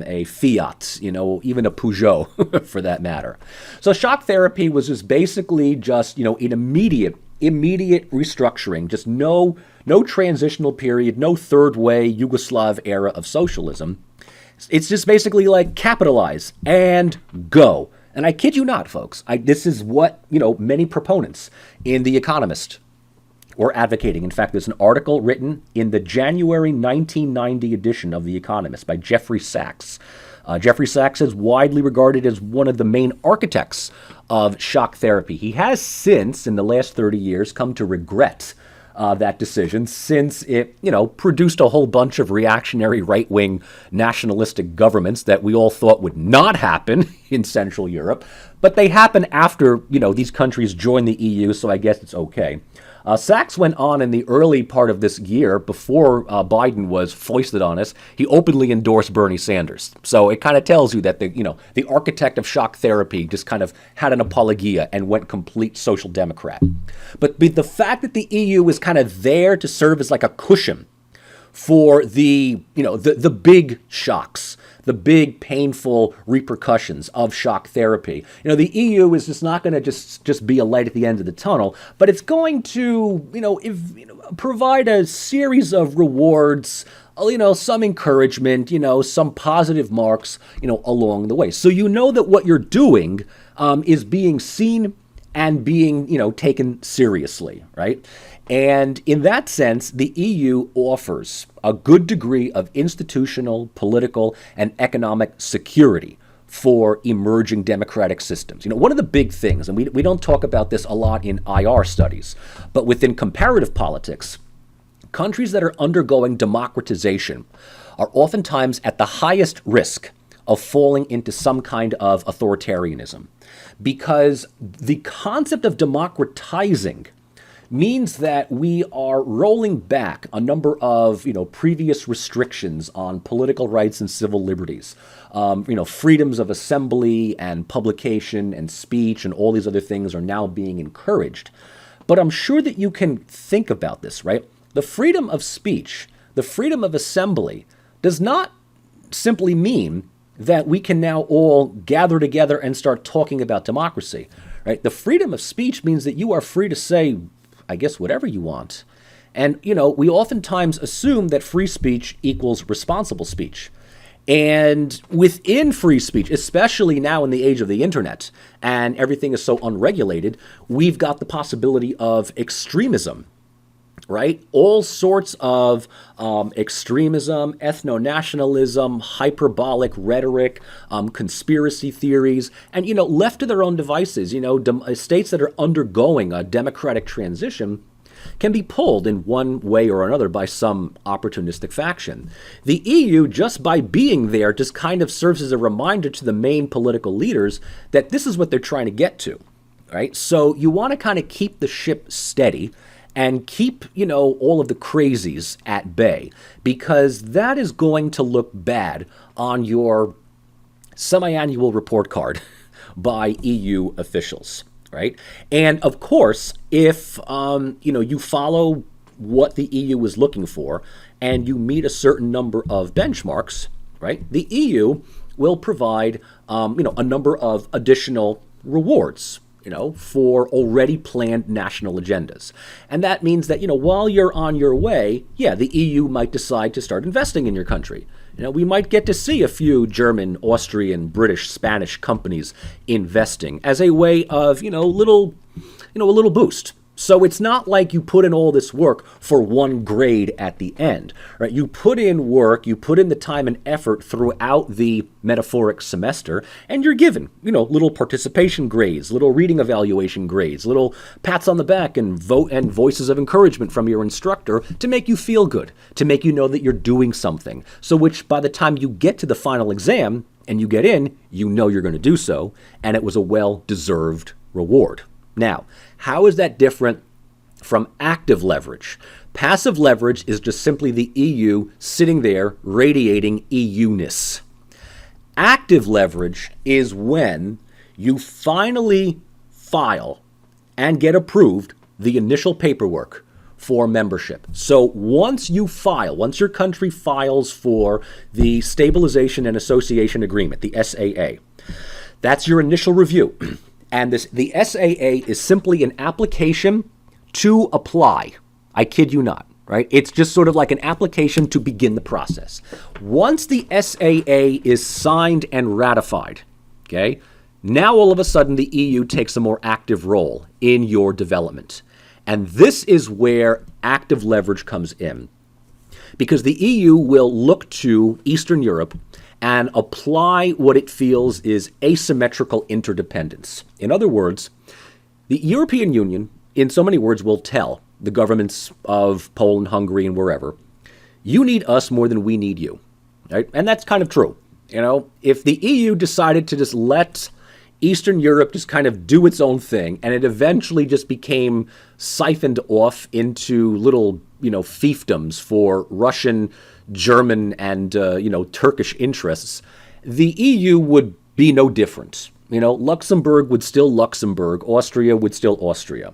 a Fiat, even a Peugeot for that matter. So shock therapy was just basically just, an immediate restructuring, just no transitional period, no third way Yugoslav era of socialism. It's just basically like capitalize and go. And I kid you not, folks, this is what, many proponents in The Economist or advocating. In fact, there's an article written in the January 1990 edition of The Economist by Jeffrey Sachs. Jeffrey Sachs is widely regarded as one of the main architects of shock therapy. He has since, in the last 30 years, come to regret that decision, since it, produced a whole bunch of reactionary right-wing nationalistic governments that we all thought would not happen in Central Europe. But they happen after, these countries joined the EU, so I guess it's okay. Sachs went on in the early part of this year, before Biden was foisted on us, he openly endorsed Bernie Sanders. So it kind of tells you that the architect of shock therapy just kind of had an apologia and went complete social democrat. But the fact that the EU is kind of there to serve as like a cushion for the big shocks, the big painful repercussions of shock therapy. The EU is just not going to just be a light at the end of the tunnel, but it's going to, provide a series of rewards, some encouragement, some positive marks, along the way. So that what you're doing is being seen and being, taken seriously, right? And in that sense, the EU offers a good degree of institutional, political, and economic security for emerging democratic systems. One of the big things, and we don't talk about this a lot in IR studies, but within comparative politics, countries that are undergoing democratization are oftentimes at the highest risk of falling into some kind of authoritarianism, because the concept of democratizing means that we are rolling back a number of, previous restrictions on political rights and civil liberties. Freedoms of assembly and publication and speech and all these other things are now being encouraged. But I'm sure that you can think about this, right? The freedom of speech, the freedom of assembly does not simply mean that we can now all gather together and start talking about democracy, right? The freedom of speech means that you are free to say, I guess, whatever you want. And, we oftentimes assume that free speech equals responsible speech. And within free speech, especially now in the age of the internet, and everything is so unregulated, we've got the possibility of extremism, right? All sorts of extremism, ethno-nationalism, hyperbolic rhetoric, conspiracy theories, and, left to their own devices, states that are undergoing a democratic transition can be pulled in one way or another by some opportunistic faction. The EU, just by being there, just kind of serves as a reminder to the main political leaders that this is what they're trying to get to, right? So you want to kind of keep the ship steady and keep, all of the crazies at bay, because that is going to look bad on your semi-annual report card by EU officials, right? And of course, if, you follow what the EU is looking for and you meet a certain number of benchmarks, right, the EU will provide, a number of additional rewards, for already planned national agendas. And that means that, while you're on your way, the EU might decide to start investing in your country. We might get to see a few German, Austrian, British, Spanish companies investing as a way of, a little boost. So it's not like you put in all this work for one grade at the end, right? You put in work, you put in the time and effort throughout the metaphoric semester, and you're given, little participation grades, little reading evaluation grades, little pats on the back and voices of encouragement from your instructor to make you feel good, to make you know that you're doing something. So which by the time you get to the final exam, and you get in, you know you're going to do so, and it was a well-deserved reward. Now, how is that different from active leverage? Passive leverage is just simply the EU sitting there radiating EU-ness. Active leverage is when you finally file and get approved the initial paperwork for membership. So once you file, once your country files for the Stabilization and Association Agreement, the SAA, that's your initial review. And the SAA is simply an application to apply. I kid you not, right? It's just sort of like an application to begin the process. Once the SAA is signed and ratified, okay, now all of a sudden the EU takes a more active role in your development. And this is where active leverage comes in. Because the EU will look to Eastern Europe and apply what it feels is asymmetrical interdependence. In other words, the European Union, in so many words, will tell the governments of Poland, Hungary, and wherever, you need us more than we need you. Right? And that's kind of true. You know, if the EU decided to just let Eastern Europe just kind of do its own thing, and it eventually just became siphoned off into little, fiefdoms for Russian, German, and, Turkish interests, the EU would be no different. Luxembourg would still Luxembourg, Austria would still Austria.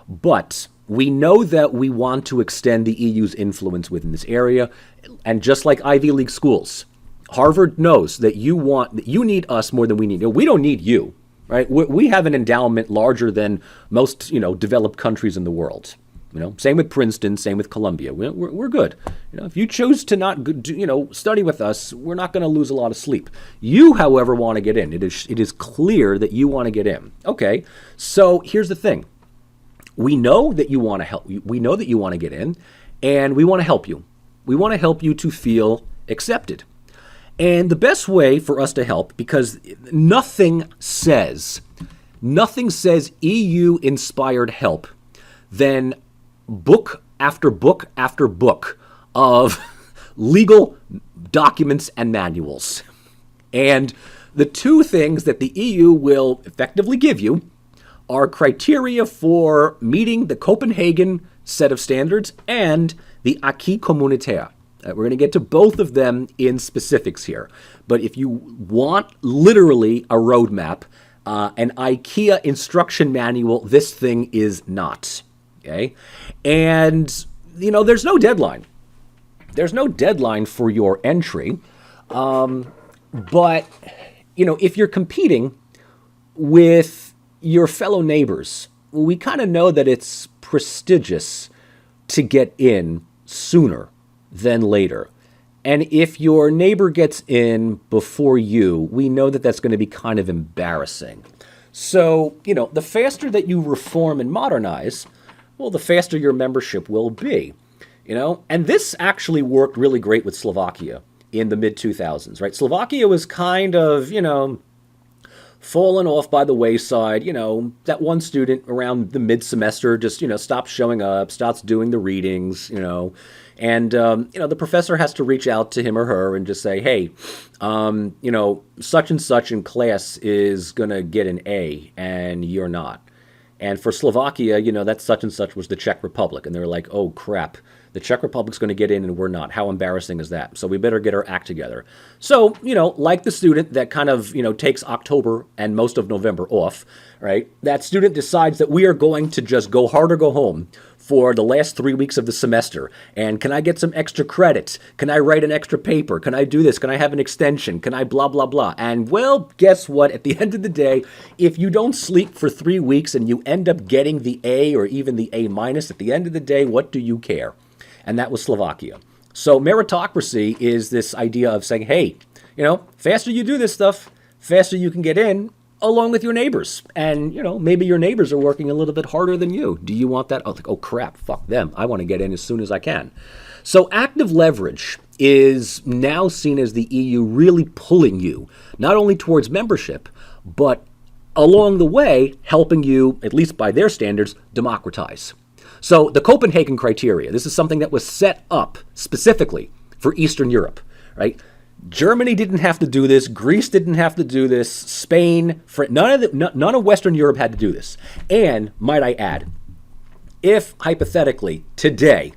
But we know that we want to extend the EU's influence within this area, and just like Ivy League schools, Harvard knows that you need us more than we need you. We don't need you, right? We have an endowment larger than most, developed countries in the world. Same with Princeton, same with Columbia. We're good. If you choose to not, study with us, we're not going to lose a lot of sleep. You, however, want to get in. It is clear that you want to get in. Okay, so here's the thing. We know that you want to help. We know that you want to get in, and we want to help you. We want to help you to feel accepted. And the best way for us to help, because nothing says EU-inspired help than book after book after book of legal documents and manuals. And the two things that the EU will effectively give you are criteria for meeting the Copenhagen set of standards and the Aquis Communitaire. We're going to get to both of them in specifics here. But if you want literally a roadmap, an IKEA instruction manual, this thing is not. Okay? And, there's no deadline. There's no deadline for your entry. But, if you're competing with your fellow neighbors, we kind of know that it's prestigious to get in sooner than later. And if your neighbor gets in before you, we know that that's going to be kind of embarrassing. So, the faster that you reform and modernize, well, the faster your membership will be. And this actually worked really great with Slovakia in the mid-2000s, right? Slovakia was kind of, fallen off by the wayside. That one student around the mid-semester just, stops showing up, stops doing the readings, and, the professor has to reach out to him or her and just say, hey, such and such in class is going to get an A and you're not. And for Slovakia, that such and such was the Czech Republic. And they're like, oh, crap. The Czech Republic's going to get in and we're not. How embarrassing is that? So we better get our act together. So, like the student that kind of, takes October and most of November off, right? That student decides that we are going to just go hard or go home for the last 3 weeks of the semester. And can I get some extra credits? Can I write an extra paper? Can I do this? Can I have an extension? Can I blah, blah, blah? And well, guess what? At the end of the day, if you don't sleep for 3 weeks and you end up getting the A or even the A minus, at the end of the day, what do you care? And that was Slovakia. So meritocracy is this idea of saying, hey, faster you do this stuff, faster you can get in, along with your neighbors. And, maybe your neighbors are working a little bit harder than you. Do you want that? Oh, crap, fuck them. I want to get in as soon as I can. So active leverage is now seen as the EU really pulling you, not only towards membership, but along the way, helping you, at least by their standards, democratize. So the Copenhagen Criteria, this is something that was set up specifically for Eastern Europe, right? Germany didn't have to do this. Greece didn't have to do this. Spain, none of Western Europe had to do this. And might I add, if hypothetically today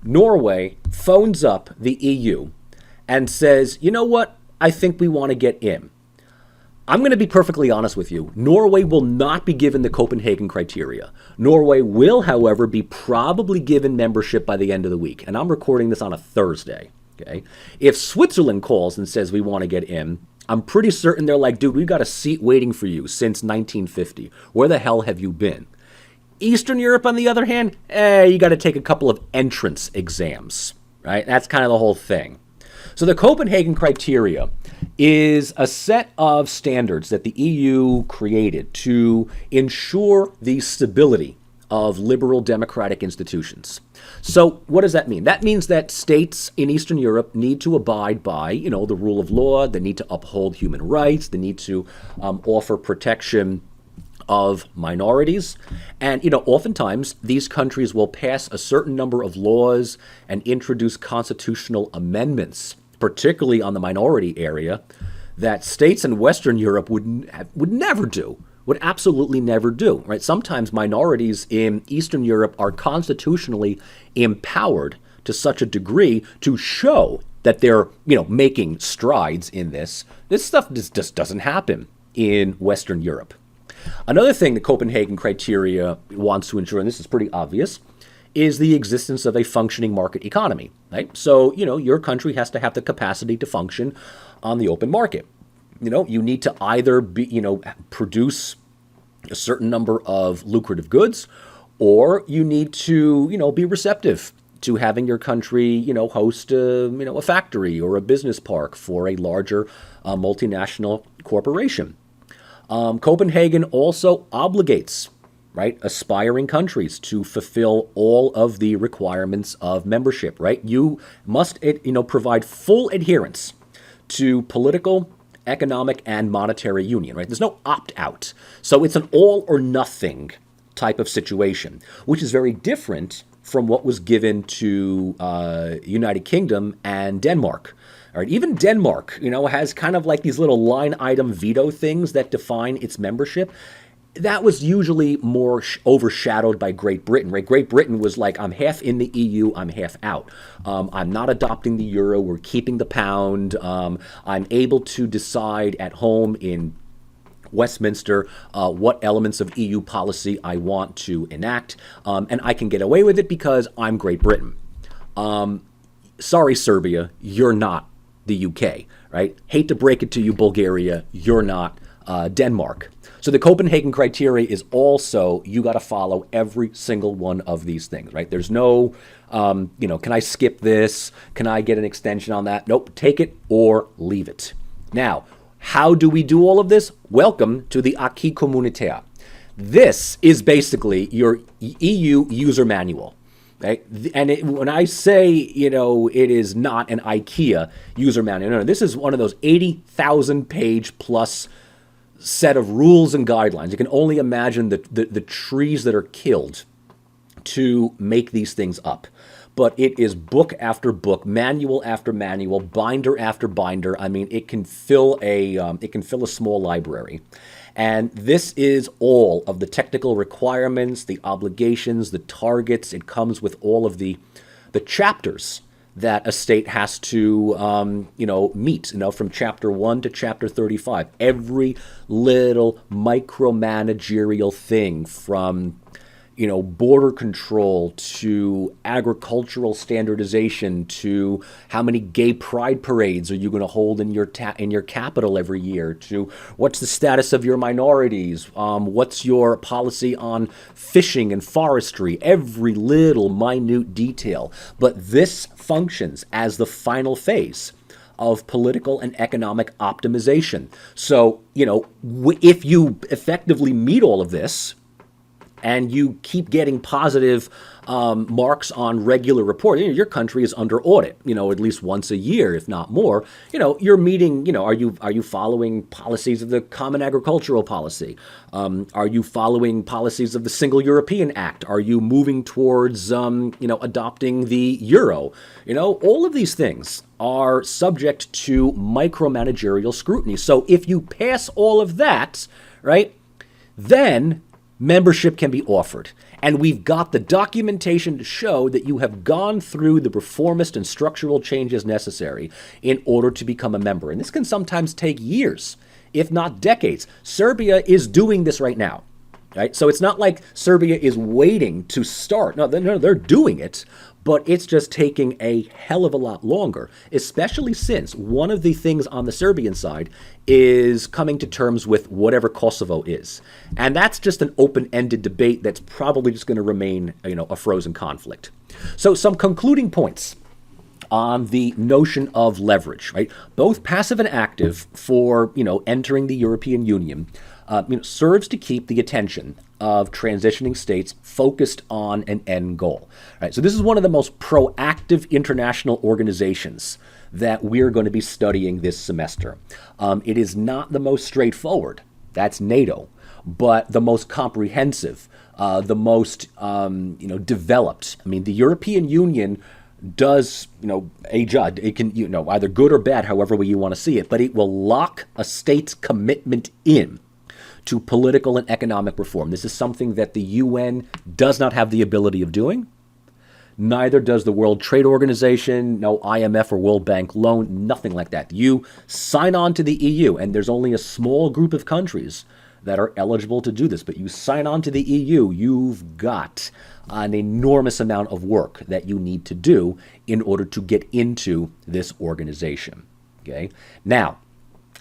Norway phones up the EU and says, you know what, I think we want to get in. I'm going to be perfectly honest with you. Norway will not be given the Copenhagen Criteria. Norway will, however, be probably given membership by the end of the week. And I'm recording this on a Thursday. Okay. If Switzerland calls and says we want to get in, I'm pretty certain they're like, dude, we've got a seat waiting for you since 1950. Where the hell have you been? Eastern Europe, on the other hand, you got to take a couple of entrance exams, right? That's kind of the whole thing. So the Copenhagen Criteria is a set of standards that the EU created to ensure the stability of liberal democratic institutions. So what does that mean? That means that states in Eastern Europe need to abide by, the rule of law. They need to uphold human rights. They need to offer protection of minorities. And, oftentimes these countries will pass a certain number of laws and introduce constitutional amendments, particularly on the minority area, that states in Western Europe would never do. Would absolutely never do, right? Sometimes minorities in Eastern Europe are constitutionally empowered to such a degree to show that they're, making strides in this. This stuff just doesn't happen in Western Europe. Another thing the Copenhagen Criteria wants to ensure, and this is pretty obvious, is the existence of a functioning market economy, right? So, your country has to have the capacity to function on the open market. You need to either produce a certain number of lucrative goods, or you need to, be receptive to having your country, host a factory or a business park for a larger multinational corporation. Copenhagen also obligates, right, aspiring countries to fulfill all of the requirements of membership, right? You must, provide full adherence to political, economic, and monetary union, right? There's no opt-out. So it's an all or nothing type of situation, which is very different from what was given to United Kingdom and Denmark. All right, even Denmark, has kind of like these little line item veto things that define its membership. That was usually more overshadowed by Great Britain, right? Great Britain was like, I'm half in the EU, I'm half out. I'm not adopting the euro, we're keeping the pound. I'm able to decide at home in Westminster what elements of EU policy I want to enact. And I can get away with it because I'm Great Britain. Sorry, Serbia, you're not the UK, right? Hate to break it to you, Bulgaria, you're not Denmark. So the Copenhagen Criteria is also, you got to follow every single one of these things, right? There's no, can I skip this? Can I get an extension on that? Nope, take it or leave it. Now, how do we do all of this? Welcome to the Aquis Communitaire. This is basically your EU user manual. Right? And when I say, it is not an IKEA user manual, no, this is one of those 80,000 page plus set of rules and guidelines. You can only imagine the trees that are killed to make these things up. But it is book after book, manual after manual, binder after binder. I mean, it can fill a small library. And this is all of the technical requirements, the obligations, the targets. It comes with all of the chapters that a state has to, meet, from chapter 1 to chapter 35. Every little micromanagerial thing from, border control to agricultural standardization to how many gay pride parades are you going to hold in your capital every year to what's the status of your minorities, what's your policy on fishing and forestry, every little minute detail. But this functions as the final phase of political and economic optimization. So, if you effectively meet all of this, and you keep getting positive marks on regular reporting, your country is under audit, at least once a year, if not more. You're meeting, are you following policies of the Common Agricultural Policy? Are you following policies of the Single European Act? Are you moving towards, adopting the euro? All of these things are subject to micromanagerial scrutiny. So if you pass all of that, right, then membership can be offered. And we've got the documentation to show that you have gone through the reformist and structural changes necessary in order to become a member. And this can sometimes take years, if not decades. Serbia is doing this right now. Right? So it's not like Serbia is waiting to start. No, they're doing it, but it's just taking a hell of a lot longer, especially since one of the things on the Serbian side is coming to terms with whatever Kosovo is. And that's just an open-ended debate that's probably just going to remain, a frozen conflict. So some concluding points on the notion of leverage, right? Both passive and active for, entering the European Union serves to keep the attention of transitioning states focused on an end goal. Right? So this is one of the most proactive international organizations that we're going to be studying this semester. It is not the most straightforward, that's NATO, but the most comprehensive, the most developed. I mean, the European Union does, a judge, it can, either good or bad, however way you want to see it, but it will lock a state's commitment in to political and economic reform. This is something that the UN does not have the ability of doing. Neither does the World Trade Organization, no IMF or World Bank loan, nothing like that. You sign on to the EU, and there's only a small group of countries that are eligible to do this. But you sign on to the EU, you've got an enormous amount of work that you need to do in order to get into this organization. Okay? Now,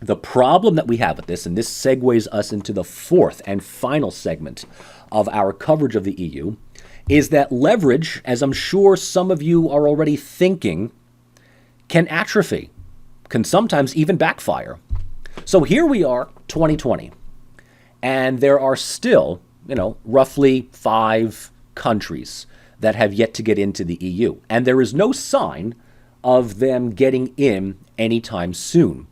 the problem that we have with this, and this segues us into the fourth and final segment of our coverage of the EU, is that leverage, as I'm sure some of you are already thinking, can atrophy, can sometimes even backfire. So here we are, 2020, and there are still, roughly 5 countries that have yet to get into the EU. And there is no sign of them getting in anytime soon.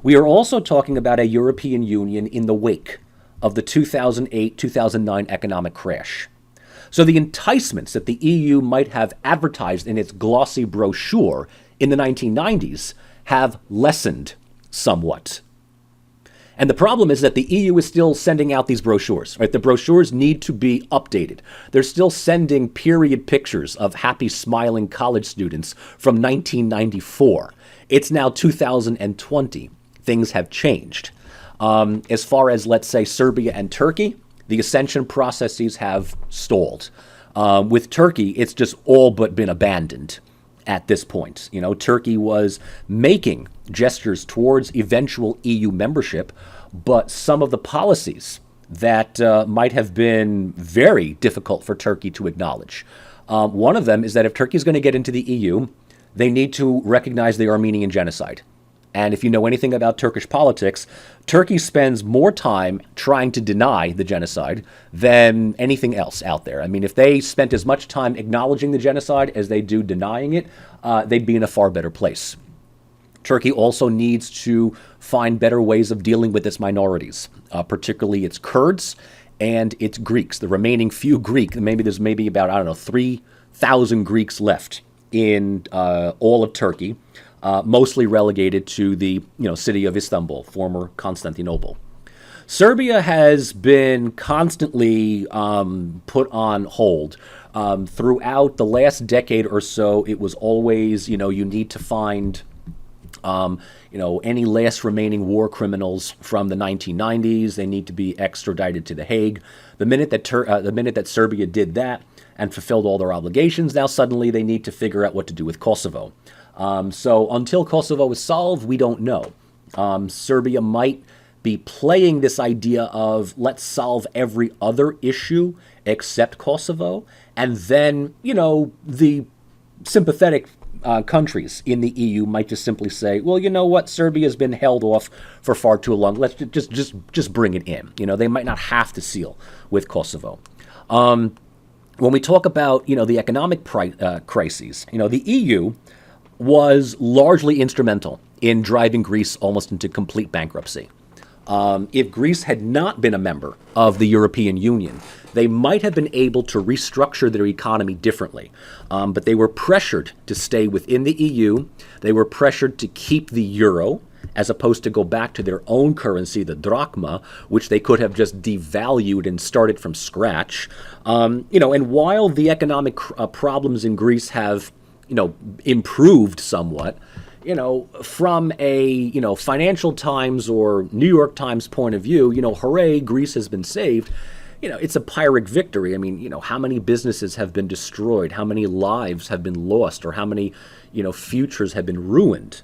We are also talking about a European Union in the wake of the 2008-2009 economic crash. So the enticements that the EU might have advertised in its glossy brochure in the 1990s have lessened somewhat. And the problem is that the EU is still sending out these brochures, right? The brochures need to be updated. They're still sending period pictures of happy, smiling college students from 1994. It's now 2020. Things have changed. As far as, let's say, Serbia and Turkey, the accession processes have stalled. With Turkey, it's just all but been abandoned at this point. Turkey was making gestures towards eventual EU membership, but some of the policies that might have been very difficult for Turkey to acknowledge. One of them is that if Turkey is going to get into the EU, they need to recognize the Armenian genocide. And if you know anything about Turkish politics, Turkey spends more time trying to deny the genocide than anything else out there. I mean, if they spent as much time acknowledging the genocide as they do denying it, they'd be in a far better place. Turkey also needs to find better ways of dealing with its minorities, particularly its Kurds and its Greeks. The remaining few Greek, there's about, 3,000 Greeks left in all of Turkey. Mostly relegated to the city of Istanbul, former Constantinople. Serbia has been constantly put on hold. Throughout the last decade or so, it was always, you need to find, any last remaining war criminals from the 1990s. They need to be extradited to The Hague. The minute that Serbia did that and fulfilled all their obligations, now suddenly they need to figure out what to do with Kosovo. So until Kosovo is solved, we don't know. Serbia might be playing this idea of let's solve every other issue except Kosovo. And then, the sympathetic countries in the EU might just simply say, well, you know what? Serbia's been held off for far too long. Let's just bring it in. They might not have to seal with Kosovo. When we talk about, the economic crises, the EU was largely instrumental in driving Greece almost into complete bankruptcy. If Greece had not been a member of the European Union, they might have been able to restructure their economy differently. But they were pressured to stay within the EU. They were pressured to keep the euro, as opposed to go back to their own currency, the drachma, which they could have just devalued and started from scratch. And while the economic problems in Greece have, improved somewhat, from a, Financial Times or New York Times point of view, hooray, Greece has been saved. It's a Pyrrhic victory. I mean, how many businesses have been destroyed? How many lives have been lost? Or how many, futures have been ruined?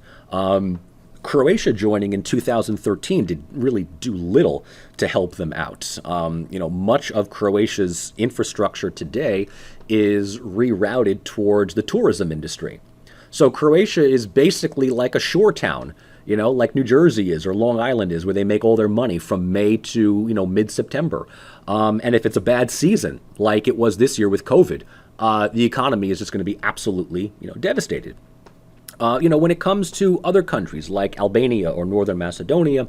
Croatia joining in 2013 did really do little to help them out. Much of Croatia's infrastructure today is rerouted towards the tourism industry. So Croatia is basically like a shore town, like New Jersey is or Long Island is, where they make all their money from May to, mid-September. And if it's a bad season, like it was this year with COVID, the economy is just going to be absolutely, devastated. When it comes to other countries like Albania or Northern Macedonia,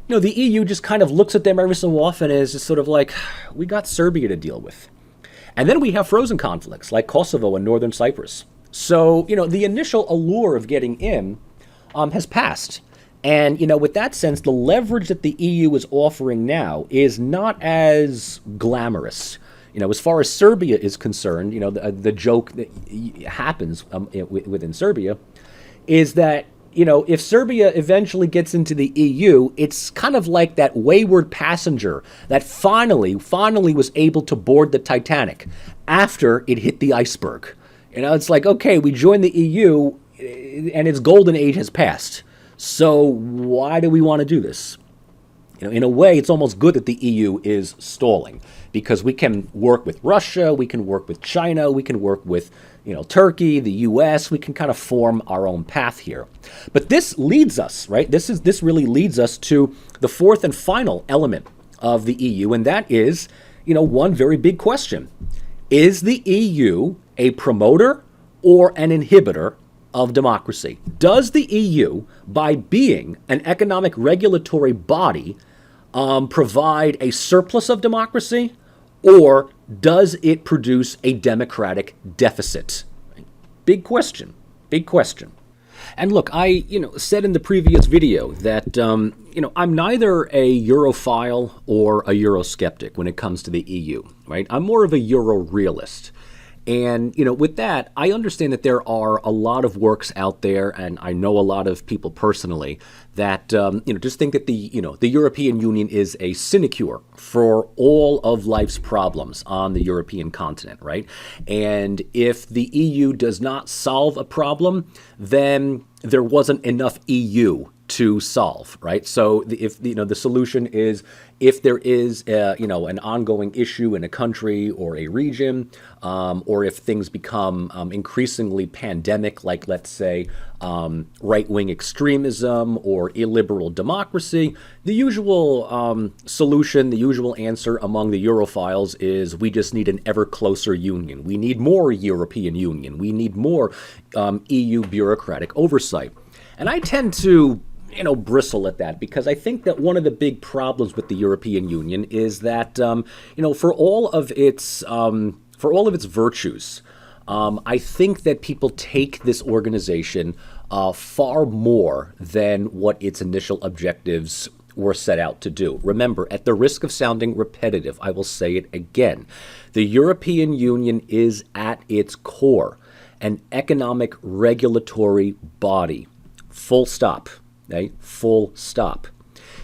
the EU just kind of looks at them every so often as just sort of like, we got Serbia to deal with. And then we have frozen conflicts like Kosovo and Northern Cyprus. So, the initial allure of getting in has passed. And, with that sense, the leverage that the EU is offering now is not as glamorous. As far as Serbia is concerned, the joke that happens within Serbia is that, if Serbia eventually gets into the EU, it's kind of like that wayward passenger that finally was able to board the Titanic after it hit the iceberg. It's like, okay, we joined the EU and its golden age has passed. So why do we want to do this? In a way, it's almost good that the EU is stalling, because we can work with Russia, we can work with China, we can work with, Turkey, the US, we can kind of form our own path here. But this leads us, right? This really leads us to the fourth and final element of the EU, and that is, one very big question. Is the EU a promoter or an inhibitor of democracy? Does the EU, by being an economic regulatory body, provide a surplus of democracy, or does it produce a democratic deficit? Big question. Big question. And look, I said in the previous video that I'm neither a Europhile or a Eurosceptic when it comes to the EU, right? I'm more of a Euro realist. And, with that, I understand that there are a lot of works out there, and I know a lot of people personally that, just think that the European Union is a sinecure for all of life's problems on the European continent, right? And if the EU does not solve a problem, then there wasn't enough EU to solve, right? So if the solution is, if there is an ongoing issue in a country or a region, or if things become increasingly pandemic, like let's say right-wing extremism or illiberal democracy, the usual solution, the usual answer among the Europhiles is we just need an ever closer union. We need more European Union. We need more EU bureaucratic oversight. And I tend to bristle at that, because I think that one of the big problems with the European Union is that, for all of its virtues, I think that people take this organization far more than what its initial objectives were set out to do. Remember, at the risk of sounding repetitive, I will say it again. The European Union is at its core an economic regulatory body. Full stop. Okay? Full stop.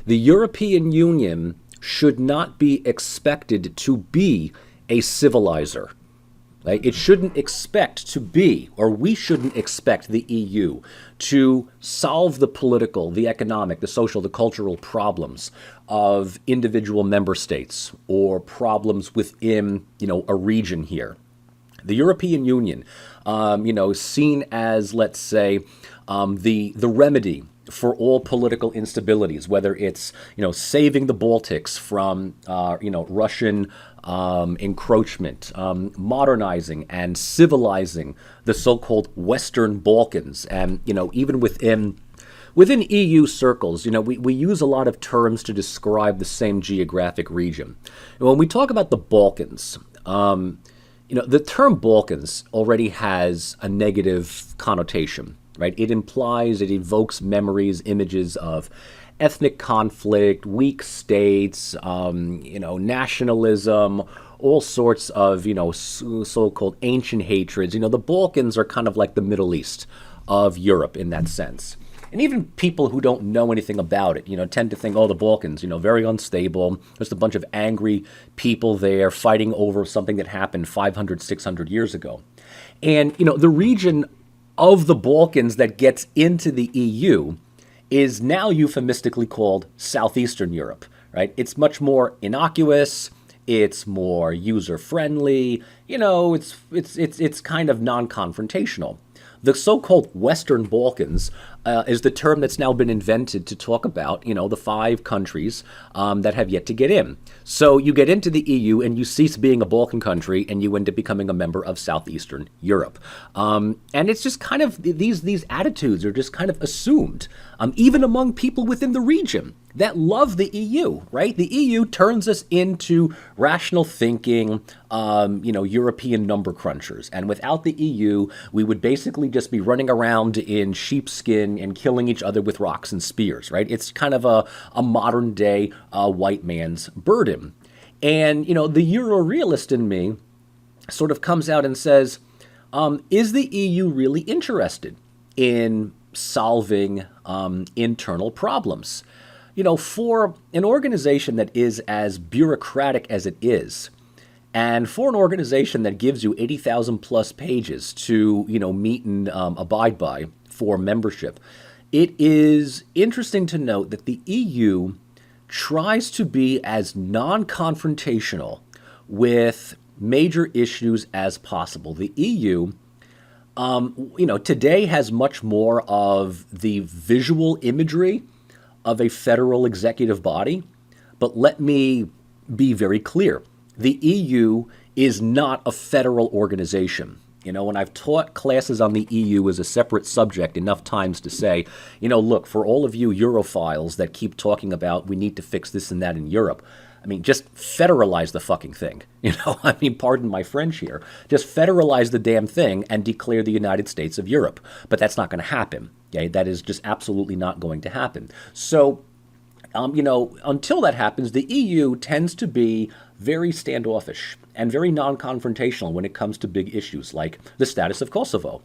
The European Union should not be expected to be a civilizer. Right? It shouldn't expect to be, or we shouldn't expect the EU to solve the political, the economic, the social, the cultural problems of individual member states or problems within, a region here. The European Union, seen as, let's say, the remedy for all political instabilities, whether it's saving the Baltics from Russian encroachment, modernizing and civilizing the so-called Western Balkans, and even within EU circles, we use a lot of terms to describe the same geographic region. And when we talk about the Balkans, the term Balkans already has a negative connotation, right? It evokes memories, images of ethnic conflict, weak states, nationalism, all sorts of, so-called ancient hatreds. The Balkans are kind of like the Middle East of Europe in that sense. And even people who don't know anything about it, tend to think, oh, the Balkans, very unstable. There's a bunch of angry people there fighting over something that happened 500, 600 years ago. And, the region of the Balkans that gets into the EU is now euphemistically called Southeastern Europe, right? It's much more innocuous. It's more user-friendly. It's kind of non-confrontational. The so-called Western Balkans is the term that's now been invented to talk about, the 5 countries that have yet to get in. So you get into the EU and you cease being a Balkan country and you end up becoming a member of Southeastern Europe. And it's just kind of, these attitudes are just kind of assumed, even among people within the region that love the EU, right? The EU turns us into rational thinking, European number crunchers. And without the EU, we would basically just be running around in sheepskin and killing each other with rocks and spears, right? It's kind of a modern day white man's burden. And, the Euro realist in me sort of comes out and says, is the EU really interested in solving internal problems? For an organization that is as bureaucratic as it is, and for an organization that gives you 80,000 plus pages to, meet and abide by for membership, it is interesting to note that the EU tries to be as non-confrontational with major issues as possible. The EU, today has much more of the visual imagery of a federal executive body, but let me be very clear. The EU is not a federal organization. When I've taught classes on the EU as a separate subject enough times to say, look, for all of you Europhiles that keep talking about we need to fix this and that in Europe, just federalize the fucking thing. Pardon my French here. Just federalize the damn thing and declare the United States of Europe. But that's not going to happen. Okay? That is just absolutely not going to happen. So, until that happens, the EU tends to be very standoffish and very non-confrontational when it comes to big issues like the status of Kosovo,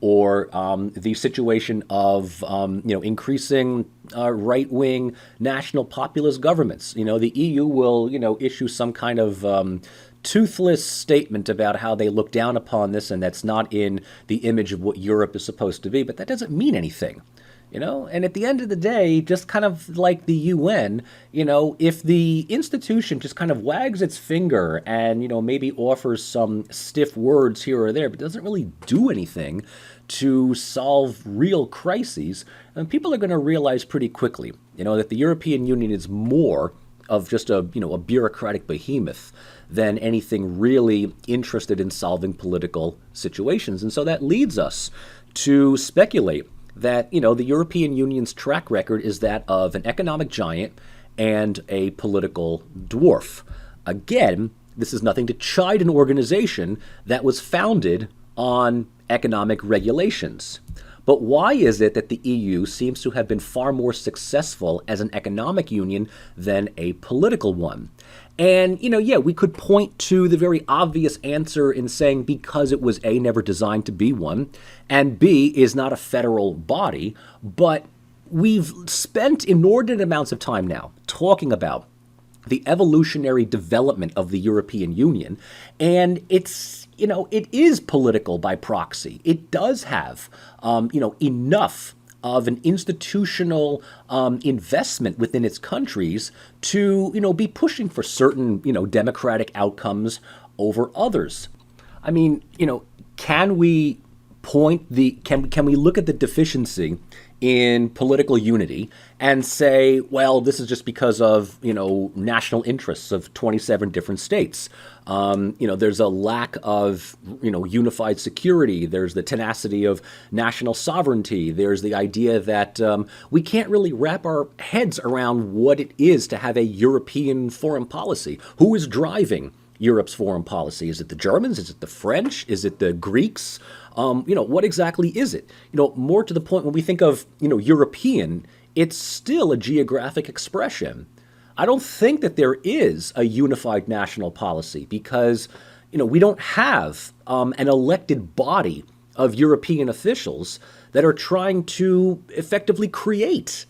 or the situation of increasing right-wing national populist governments. The EU will issue some kind of toothless statement about how they look down upon this, and that's not in the image of what Europe is supposed to be. But that doesn't mean anything. And at the end of the day, just kind of like the UN, if the institution just kind of wags its finger and, maybe offers some stiff words here or there, but doesn't really do anything to solve real crises, then people are going to realize pretty quickly, that the European Union is more of just a bureaucratic behemoth than anything really interested in solving political situations. And so that leads us to speculate that, the European Union's track record is that of an economic giant and a political dwarf. Again, this is nothing to chide an organization that was founded on economic regulations. But why is it that the EU seems to have been far more successful as an economic union than a political one? And, we could point to the very obvious answer in saying because it was A, never designed to be one, and B, is not a federal body. But we've spent inordinate amounts of time now talking about the evolutionary development of the European Union, and it's, it is political by proxy. It does have, enough of an institutional investment within its countries to, be pushing for certain, democratic outcomes over others. Can we look at the deficiency in political unity and say, well, this is just because of, national interests of 27 different states. There's a lack of, unified security. There's the tenacity of national sovereignty. There's the idea that we can't really wrap our heads around what it is to have a European foreign policy. Who is driving Europe's foreign policy? Is it the Germans? Is it the French? Is it the Greeks? What exactly is it? More to the point, when we think of, European, it's still a geographic expression. I don't think that there is a unified national policy because, we don't have an elected body of European officials that are trying to effectively create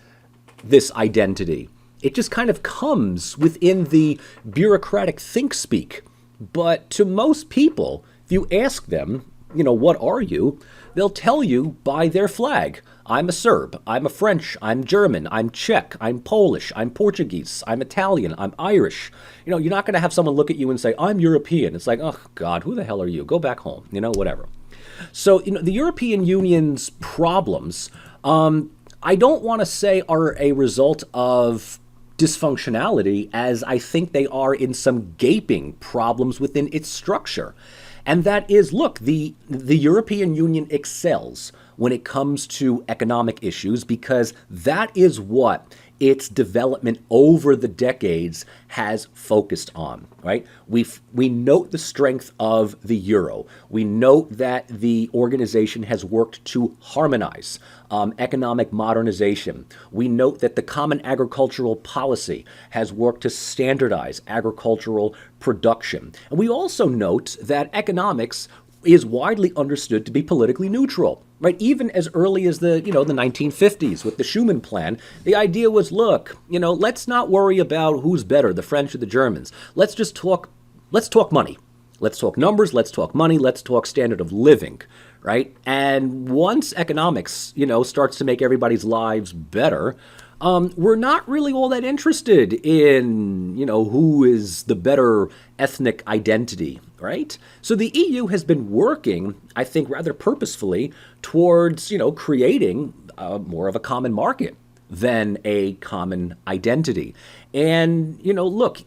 this identity. It just kind of comes within the bureaucratic think speak. But to most people, if you ask them, what are you? They'll tell you by their flag. I'm a Serb, I'm a French, I'm German, I'm Czech, I'm Polish, I'm Portuguese, I'm Italian, I'm Irish. You're not going to have someone look at you and say, I'm European. It's like, oh, God, who the hell are you? Go back home, whatever. So, the European Union's problems, I don't want to say are a result of dysfunctionality, as I think they are in some gaping problems within its structure. And that is, look, the European Union excels when it comes to economic issues because that is what its development over the decades has focused on, right? We note the strength of the euro. We note that the organization has worked to harmonize economic modernization. We note that the common agricultural policy has worked to standardize agricultural production. And we also note that economics is widely understood to be politically neutral, right? Even as early as the 1950s with the Schuman Plan, the idea was, look, let's not worry about who's better, the French or the Germans. Let's talk money. Let's talk numbers, let's talk money, let's talk standard of living, right? And once economics, starts to make everybody's lives better, we're not really all that interested in, who is the better ethnic identity, right? So the EU has been working, I think, rather purposefully towards, creating more of a common market than a common identity. And, look,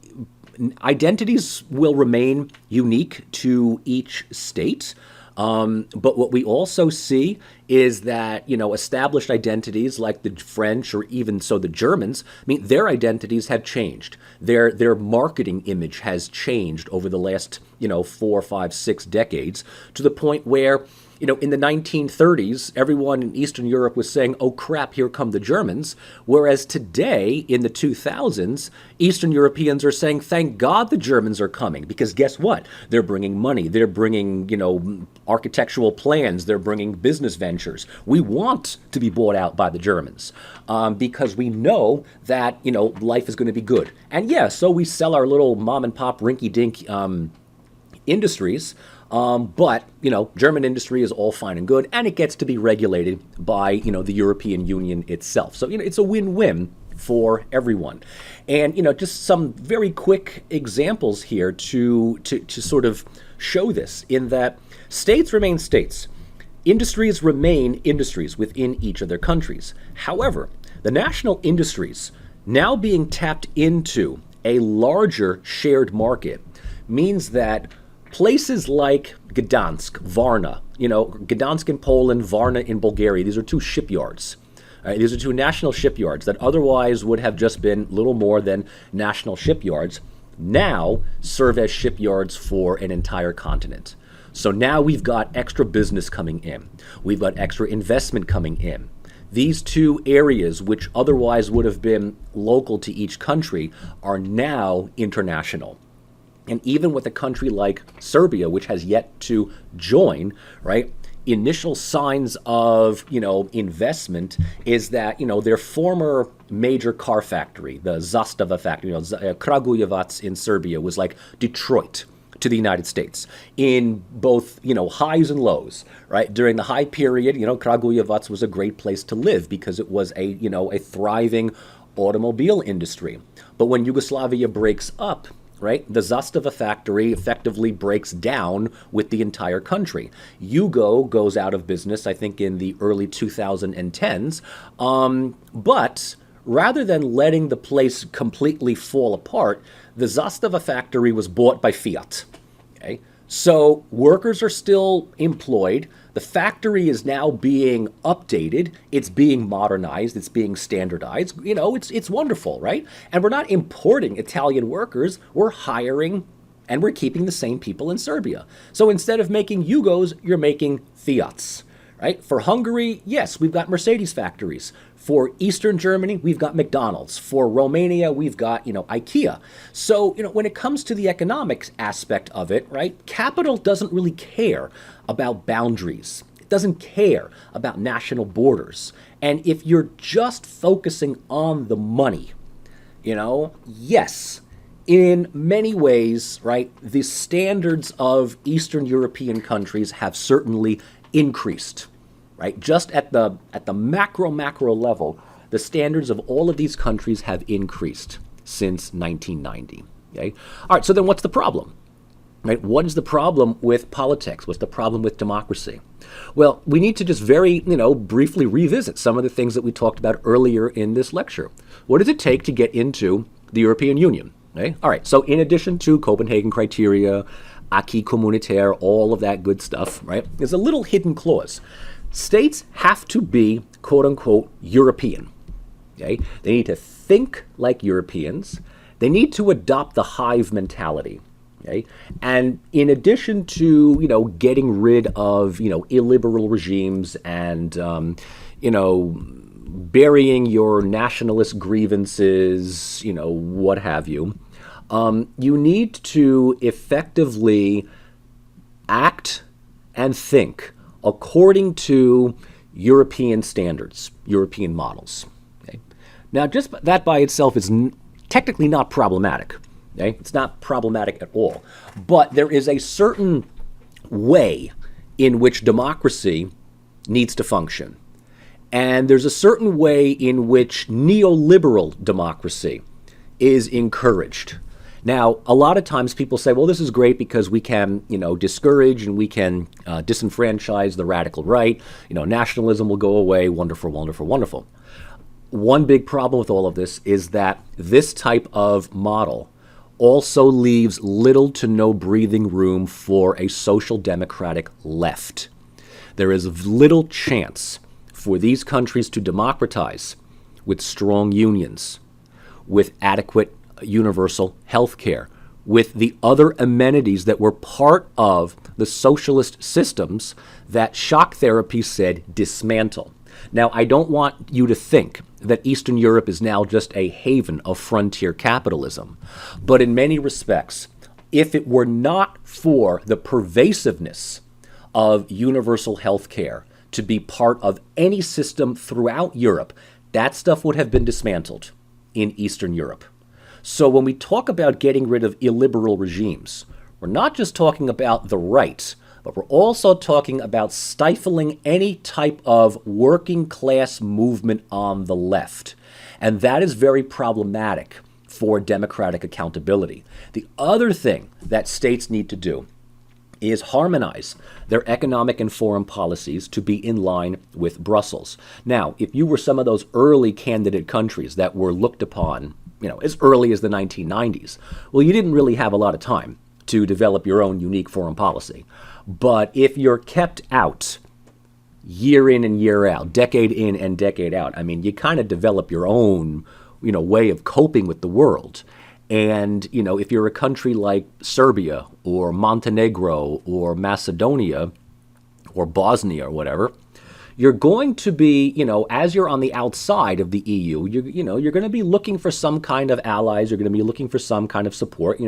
identities will remain unique to each state. But what we also see is that, established identities like the French or even so the Germans, their identities have changed. Their marketing image has changed over the last, 4, 5, 6 decades to the point where, in the 1930s, everyone in Eastern Europe was saying, oh crap, here come the Germans. Whereas today, in the 2000s, Eastern Europeans are saying, thank God the Germans are coming. Because guess what? They're bringing money. They're bringing, architectural plans. They're bringing business ventures. We want to be bought out by the Germans because we know that, life is going to be good. And yeah, so we sell our little mom and pop rinky-dink industries. But, German industry is all fine and good, and it gets to be regulated by, the European Union itself. So, it's a win-win for everyone. And, just some very quick examples here to sort of show this, in that states remain states. Industries remain industries within each of their countries. However, the national industries now being tapped into a larger shared market means that places like Gdansk, Varna, Gdansk in Poland, Varna in Bulgaria, these are two shipyards. Right? These are two national shipyards that otherwise would have just been little more than national shipyards, now serve as shipyards for an entire continent. So now we've got extra business coming in. We've got extra investment coming in. These two areas, which otherwise would have been local to each country, are now international. And even with a country like Serbia, which has yet to join, right, initial signs of, investment is that, their former major car factory, the Zastava factory, Kragujevac in Serbia was like Detroit to the United States in both, highs and lows, right? During the high period, Kragujevac was a great place to live because it was a thriving automobile industry. But when Yugoslavia breaks up, right? The Zastava factory effectively breaks down with the entire country. Yugo goes out of business, I think, in the early 2010s. But rather than letting the place completely fall apart, the Zastava factory was bought by Fiat. Okay? So workers are still employed. The factory is now being updated. It's being modernized. It's being standardized. You know, it's wonderful, right? And we're not importing Italian workers. We're hiring and we're keeping the same people in Serbia. So instead of making Yugos, you're making Fiats, right? For Hungary, yes, we've got Mercedes factories. For Eastern Germany, we've got McDonald's. For Romania, we've got, IKEA. So, when it comes to the economics aspect of it, right, capital doesn't really care about boundaries. It doesn't care about national borders. And if you're just focusing on the money, yes, in many ways, right, the standards of Eastern European countries have certainly increased. Right? Just at the macro level, the standards of all of these countries have increased since 1990. Okay? All right, so then what's the problem? Right? What is the problem with politics? What's the problem with democracy? Well, we need to just very, briefly revisit some of the things that we talked about earlier in this lecture. What does it take to get into the European Union? Okay? All right, so in addition to Copenhagen Criteria, Aquis Communitaire, all of that good stuff, right, there's a little hidden clause. States have to be, quote unquote, European. Okay? They need to think like Europeans. They need to adopt the hive mentality. Okay? And in addition to, getting rid of, illiberal regimes and, burying your nationalist grievances, what have you, you need to effectively act and think according to European standards, European models. Okay? Now, just that by itself is technically not problematic. Okay? It's not problematic at all. But there is a certain way in which democracy needs to function. And there's a certain way in which neoliberal democracy is encouraged. Now, a lot of times people say, well, this is great because we can, discourage and we can disenfranchise the radical right. Nationalism will go away. Wonderful, wonderful, wonderful. One big problem with all of this is that this type of model also leaves little to no breathing room for a social democratic left. There is little chance for these countries to democratize with strong unions, with adequate universal health care, with the other amenities that were part of the socialist systems that shock therapy said dismantle. Now, I don't want you to think that Eastern Europe is now just a haven of frontier capitalism, but in many respects, if it were not for the pervasiveness of universal health care to be part of any system throughout Europe, that stuff would have been dismantled in Eastern Europe. So when we talk about getting rid of illiberal regimes, we're not just talking about the right, but we're also talking about stifling any type of working class movement on the left. And that is very problematic for democratic accountability. The other thing that states need to do is harmonize their economic and foreign policies to be in line with Brussels. Now, if you were some of those early candidate countries that were looked upon as early as the 1990s, well, you didn't really have a lot of time to develop your own unique foreign policy. But if you're kept out year in and year out, decade in and decade out, you kind of develop your own, way of coping with the world. And, if you're a country like Serbia or Montenegro or Macedonia or Bosnia or whatever, you're going to be, as you're on the outside of the EU, you're going to be looking for some kind of allies. You're going to be looking for some kind of support.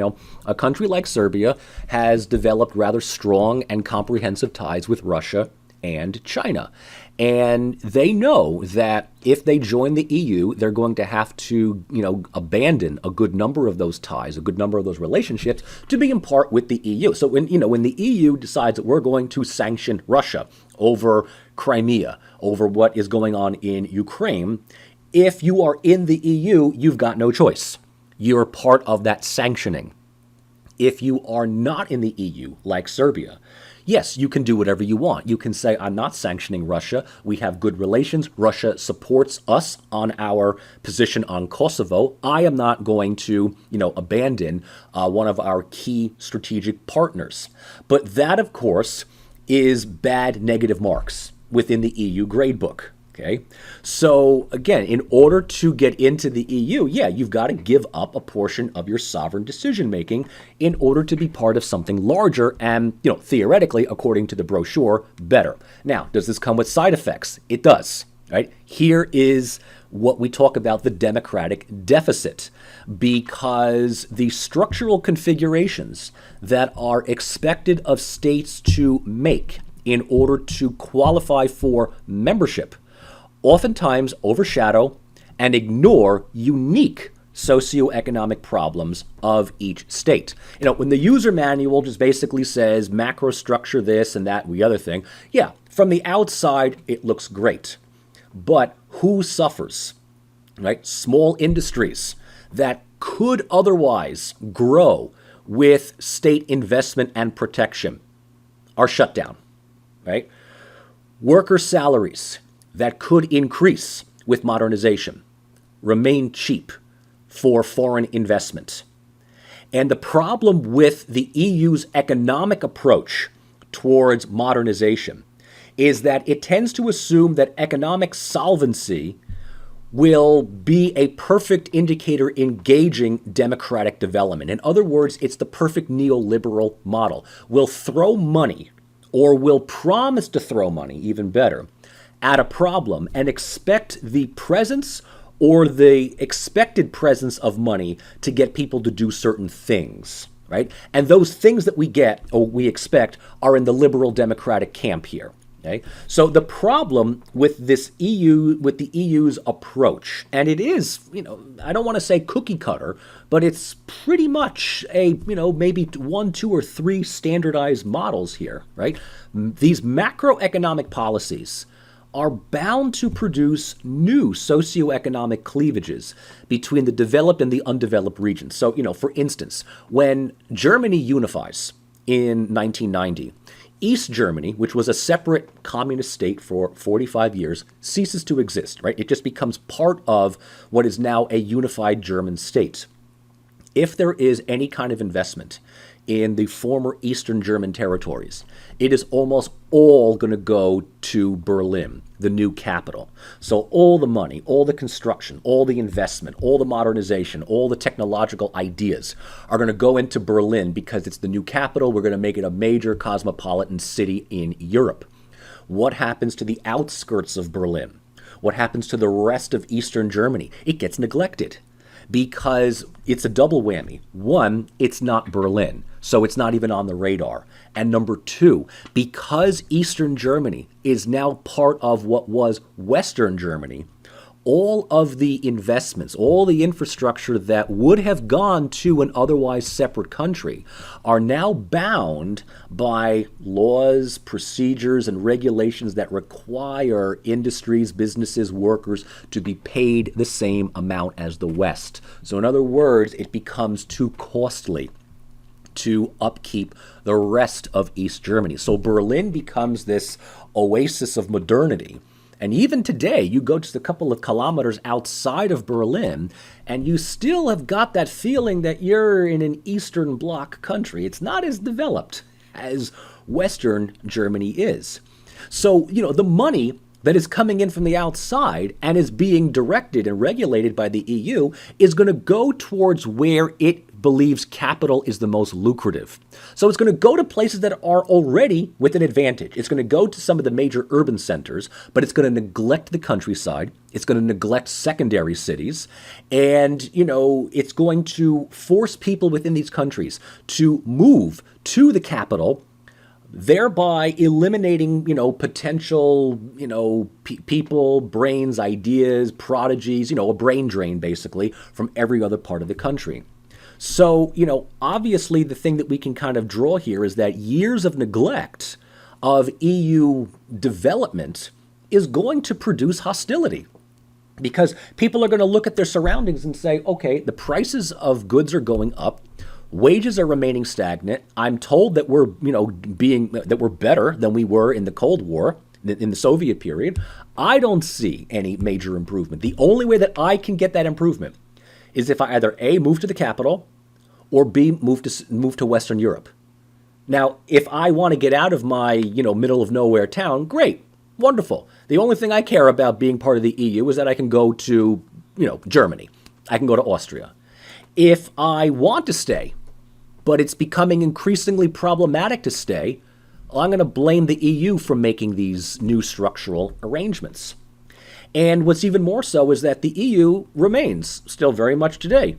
A country like Serbia has developed rather strong and comprehensive ties with Russia and China. And they know that if they join the EU, they're going to have to, abandon a good number of those ties, a good number of those relationships to be in part with the EU. So when the EU decides that we're going to sanction Russia over Crimea, over what is going on in Ukraine, if you are in the EU, you've got no choice. You're part of that sanctioning. if you are not in the EU, like Serbia, yes, you can do whatever you want. You can say, I'm not sanctioning Russia. We have good relations. Russia supports us on our position on Kosovo. I am not going to, abandon one of our key strategic partners. But that, of course, is bad negative marks within the EU gradebook. Okay, so again, in order to get into the EU, you've got to give up a portion of your sovereign decision making in order to be part of something larger and, theoretically, according to the brochure, better. Now, does this come with side effects? It does, right? Here is what we talk about, the democratic deficit, because the structural configurations that are expected of states to make in order to qualify for membership oftentimes overshadow and ignore unique socioeconomic problems of each state. When the user manual just basically says macro structure this and that and the other thing, from the outside it looks great. But who suffers? Right? Small industries that could otherwise grow with state investment and protection are shut down. Right? Worker salaries that could increase with modernization remain cheap for foreign investment. And the problem with the EU's economic approach towards modernization is that it tends to assume that economic solvency will be a perfect indicator in gauging democratic development. In other words, it's the perfect neoliberal model. We'll throw money, or will promise to throw money, even better, at a problem and expect the presence or the expected presence of money to get people to do certain things, right? And those things that we get or we expect are in the liberal democratic camp here. Okay? So the problem with this EU, with the EU's approach, and it is, I don't want to say cookie cutter, but it's pretty much a, maybe 1, 2, or 3 standardized models here, right? These macroeconomic policies are bound to produce new socioeconomic cleavages between the developed and the undeveloped regions. So, for instance, when Germany unifies in 1990, East Germany, which was a separate communist state for 45 years, ceases to exist, right? It just becomes part of what is now a unified German state. If there is any kind of investment in the former Eastern German territories, it is almost all going to go to Berlin, the new capital. So all the money, all the construction, all the investment, all the modernization, all the technological ideas are going to go into Berlin because it's the new capital. We're going to make it a major cosmopolitan city in Europe. What happens to the outskirts of Berlin? What happens to the rest of Eastern Germany? It gets neglected, because it's a double whammy. One, it's not Berlin, so it's not even on the radar. And number 2, because Eastern Germany is now part of what was Western Germany, all of the investments, all the infrastructure that would have gone to an otherwise separate country are now bound by laws, procedures, and regulations that require industries, businesses, workers to be paid the same amount as the West. So in other words, it becomes too costly to upkeep the rest of East Germany. So Berlin becomes this oasis of modernity. And even today, you go just a couple of kilometers outside of Berlin, and you still have got that feeling that you're in an Eastern Bloc country. It's not as developed as Western Germany is. So, the money that is coming in from the outside and is being directed and regulated by the EU is going to go towards where it believes capital is the most lucrative. So it's going to go to places that are already with an advantage. It's going to go to some of the major urban centers, but it's going to neglect the countryside. It's going to neglect secondary cities. And, it's going to force people within these countries to move to the capital, thereby eliminating, potential, people, brains, ideas, prodigies, a brain drain, basically, from every other part of the country. So, obviously the thing that we can kind of draw here is that years of neglect of EU development is going to produce hostility, because people are going to look at their surroundings and say, okay, the prices of goods are going up. Wages are remaining stagnant. I'm told that we're, that we're better than we were in the Cold War, in the Soviet period. I don't see any major improvement. The only way that I can get that improvement is if I either A, move to the capital, or B, move to Western Europe. Now, if I want to get out of my, middle of nowhere town, great, wonderful. The only thing I care about being part of the EU is that I can go to, Germany. I can go to Austria. If I want to stay, but it's becoming increasingly problematic to stay, I'm going to blame the EU for making these new structural arrangements. And what's even more so is that the EU remains, still very much today,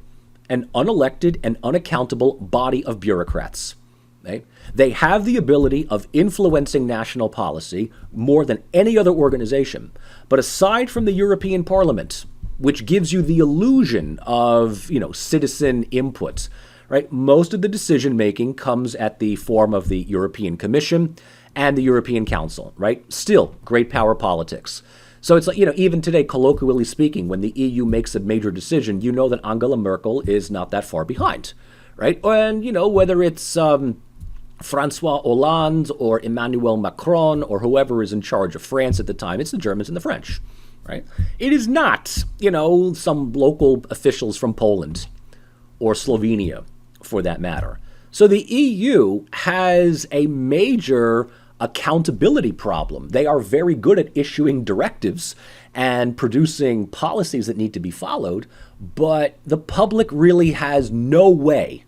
an unelected and unaccountable body of bureaucrats. Right? They have the ability of influencing national policy more than any other organization. But aside from the European Parliament, which gives you the illusion of, citizen input, right? Most of the decision making comes at the form of the European Commission and the European Council, right? Still, great power politics. So it's like, even today, colloquially speaking, when the EU makes a major decision, you know that Angela Merkel is not that far behind, right? And, whether it's Francois Hollande or Emmanuel Macron or whoever is in charge of France at the time, it's the Germans and the French, right? It is not, some local officials from Poland or Slovenia, for that matter. So the EU has a major accountability problem. They are very good at issuing directives and producing policies that need to be followed, but the public really has no way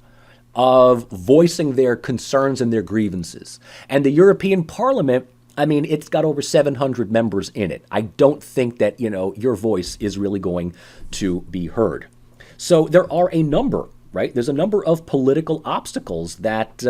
of voicing their concerns and their grievances. And the European Parliament, it's got over 700 members in it. I don't think that, your voice is really going to be heard. So there are a number, right? There's a number of political obstacles that,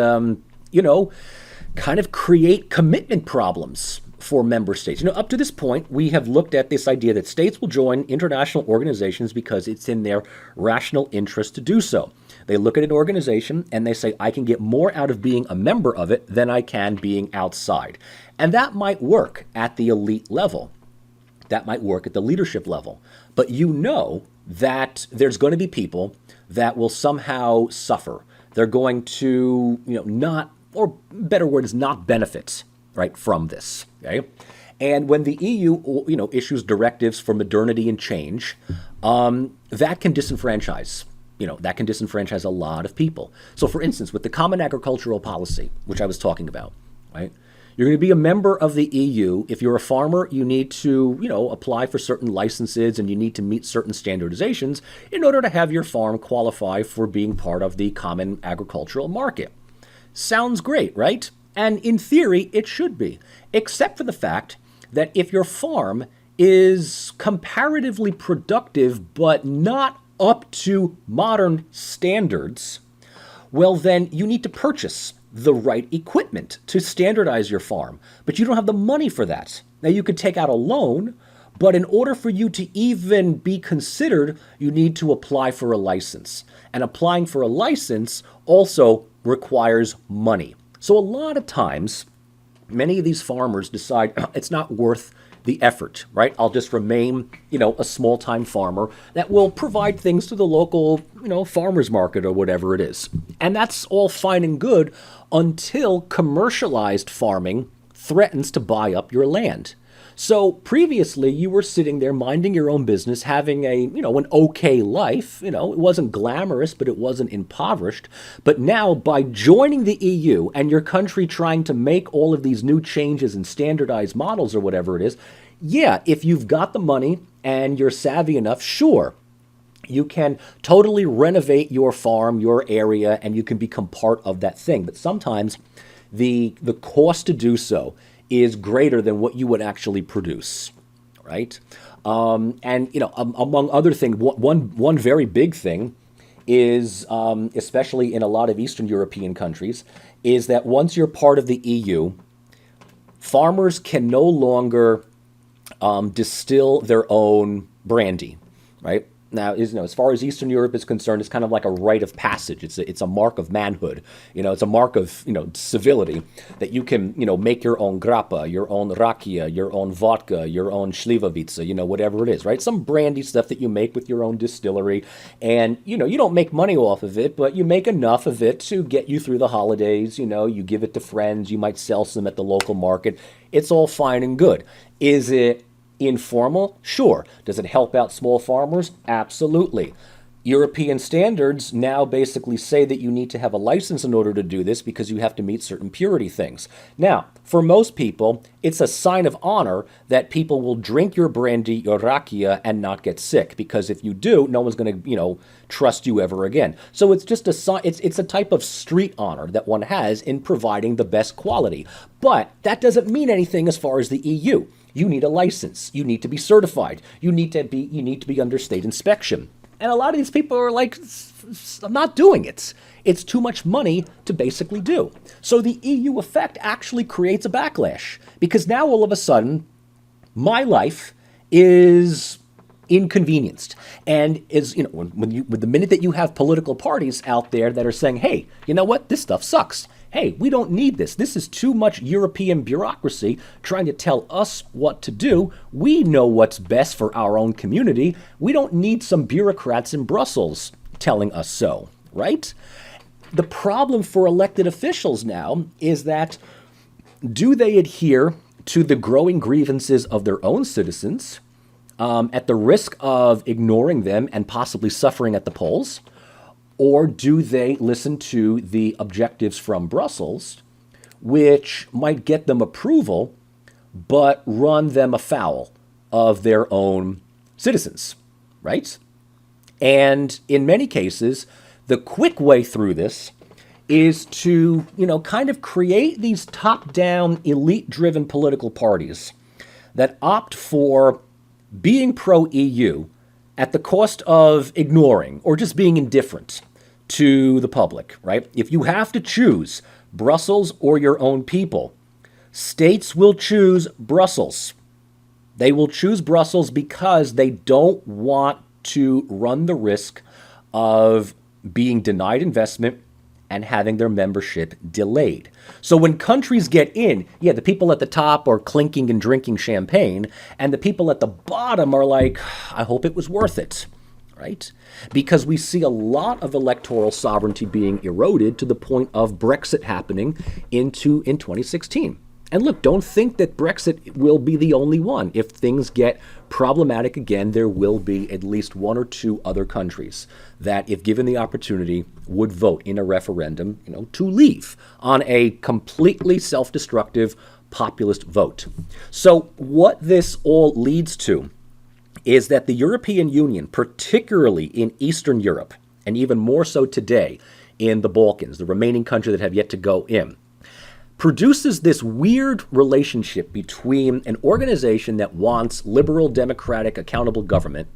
kind of create commitment problems for member states. Up to this point, we have looked at this idea that states will join international organizations because it's in their rational interest to do so. They look at an organization and they say, I can get more out of being a member of it than I can being outside. And that might work at the elite level. That might work at the leadership level. But that there's going to be people that will somehow suffer. They're going to, not, or better word is not benefit, right, from this. Okay? And when the EU, issues directives for modernity and change, that can disenfranchise. That can disenfranchise a lot of people. So, for instance, with the Common Agricultural Policy, which I was talking about, right? You're going to be a member of the EU. If you're a farmer, you need to, apply for certain licenses and you need to meet certain standardizations in order to have your farm qualify for being part of the Common Agricultural Market. Sounds great, right? And in theory, it should be, except for the fact that if your farm is comparatively productive but not up to modern standards, well, then you need to purchase the right equipment to standardize your farm. But you don't have the money for that. Now, you could take out a loan, but in order for you to even be considered, you need to apply for a license. And applying for a license also requires money. So a lot of times, many of these farmers decide it's not worth the effort, right? I'll just remain, a small-time farmer that will provide things to the local, farmer's market or whatever it is. And that's all fine and good until commercialized farming threatens to buy up your land. So previously, you were sitting there minding your own business, having an okay life. It wasn't glamorous, but it wasn't impoverished. But now, by joining the EU and your country trying to make all of these new changes and standardized models or whatever it is, yeah, if you've got the money and you're savvy enough, sure, you can totally renovate your farm, your area, and you can become part of that thing. But sometimes the cost to do so is greater than what you would actually produce, right? And among other things, one very big thing is, especially in a lot of Eastern European countries, is that once you're part of the EU, farmers can no longer distill their own brandy, right? now is, as far as Eastern Europe is concerned, it's kind of like a rite of passage. It's a mark of manhood. It's a mark of, civility that you can, make your own grappa, your own rakia, your own vodka, your own slivovica, whatever it is, right? Some brandy stuff that you make with your own distillery. And, you don't make money off of it, but you make enough of it to get you through the holidays. You give it to friends. You might sell some at the local market. It's all fine and good. Is it informal? Sure. Does it help out small farmers? Absolutely. European standards now basically say that you need to have a license in order to do this because you have to meet certain purity things. Now, for most people, it's a sign of honor that people will drink your brandy, your rakia, and not get sick, because if you do, no one's going to, trust you ever again. So it's just it's a type of street honor that one has in providing the best quality. But that doesn't mean anything as far as the EU. You need a license. You need to be certified. You need to be under state inspection. And a lot of these people are like, I'm not doing it. It's too much money to basically do. So the EU effect actually creates a backlash, because now all of a sudden, my life is inconvenienced. And is, with the minute that you have political parties out there that are saying, hey, you know what, this stuff sucks. Hey, we don't need this. This is too much European bureaucracy trying to tell us what to do. We know what's best for our own community. We don't need some bureaucrats in Brussels telling us so, right? The problem for elected officials now is that, do they adhere to the growing grievances of their own citizens at the risk of ignoring them and possibly suffering at the polls? Or do they listen to the objectives from Brussels, which might get them approval, but run them afoul of their own citizens, right? And in many cases, the quick way through this is to, kind of create these top-down, elite-driven political parties that opt for being pro-EU at the cost of ignoring or just being indifferent to the public, right? If you have to choose Brussels or your own people, states will choose Brussels. They will choose Brussels because they don't want to run the risk of being denied investment and having their membership delayed. So when countries get in, the people at the top are clinking and drinking champagne, and the people at the bottom are like, I hope it was worth it, right? Because we see a lot of electoral sovereignty being eroded to the point of Brexit happening in 2016. And look, don't think that Brexit will be the only one. If things get problematic again, there will be at least one or two other countries that, if given the opportunity, would vote in a referendum, to leave on a completely self-destructive populist vote. So what this all leads to is that the European Union, particularly in Eastern Europe, and even more so today in the Balkans, the remaining country that have yet to go in, produces this weird relationship between an organization that wants liberal, democratic, accountable government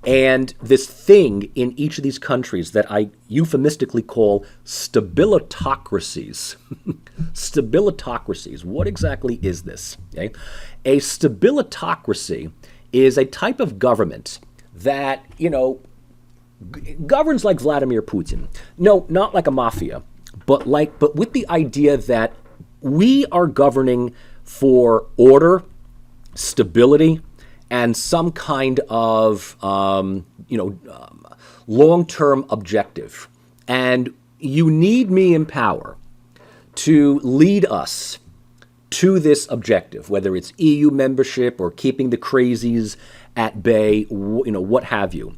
and this thing in each of these countries that I euphemistically call stabilotocracies. Stabilotocracies. What exactly is this? Okay? A stabilotocracy is a type of government that, governs like Vladimir Putin. No, not like a mafia, but with the idea that we are governing for order, stability, and some kind of, long-term objective. And you need me in power to lead us to this objective, whether it's EU membership or keeping the crazies at bay, what have you.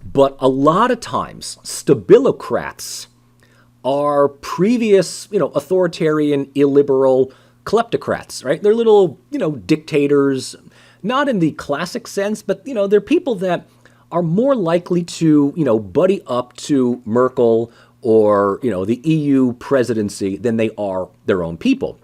But a lot of times, stabilocrats are previous, authoritarian, illiberal kleptocrats, right? They're little, dictators, not in the classic sense, but, they're people that are more likely to, buddy up to Merkel or, the EU presidency than they are their own people.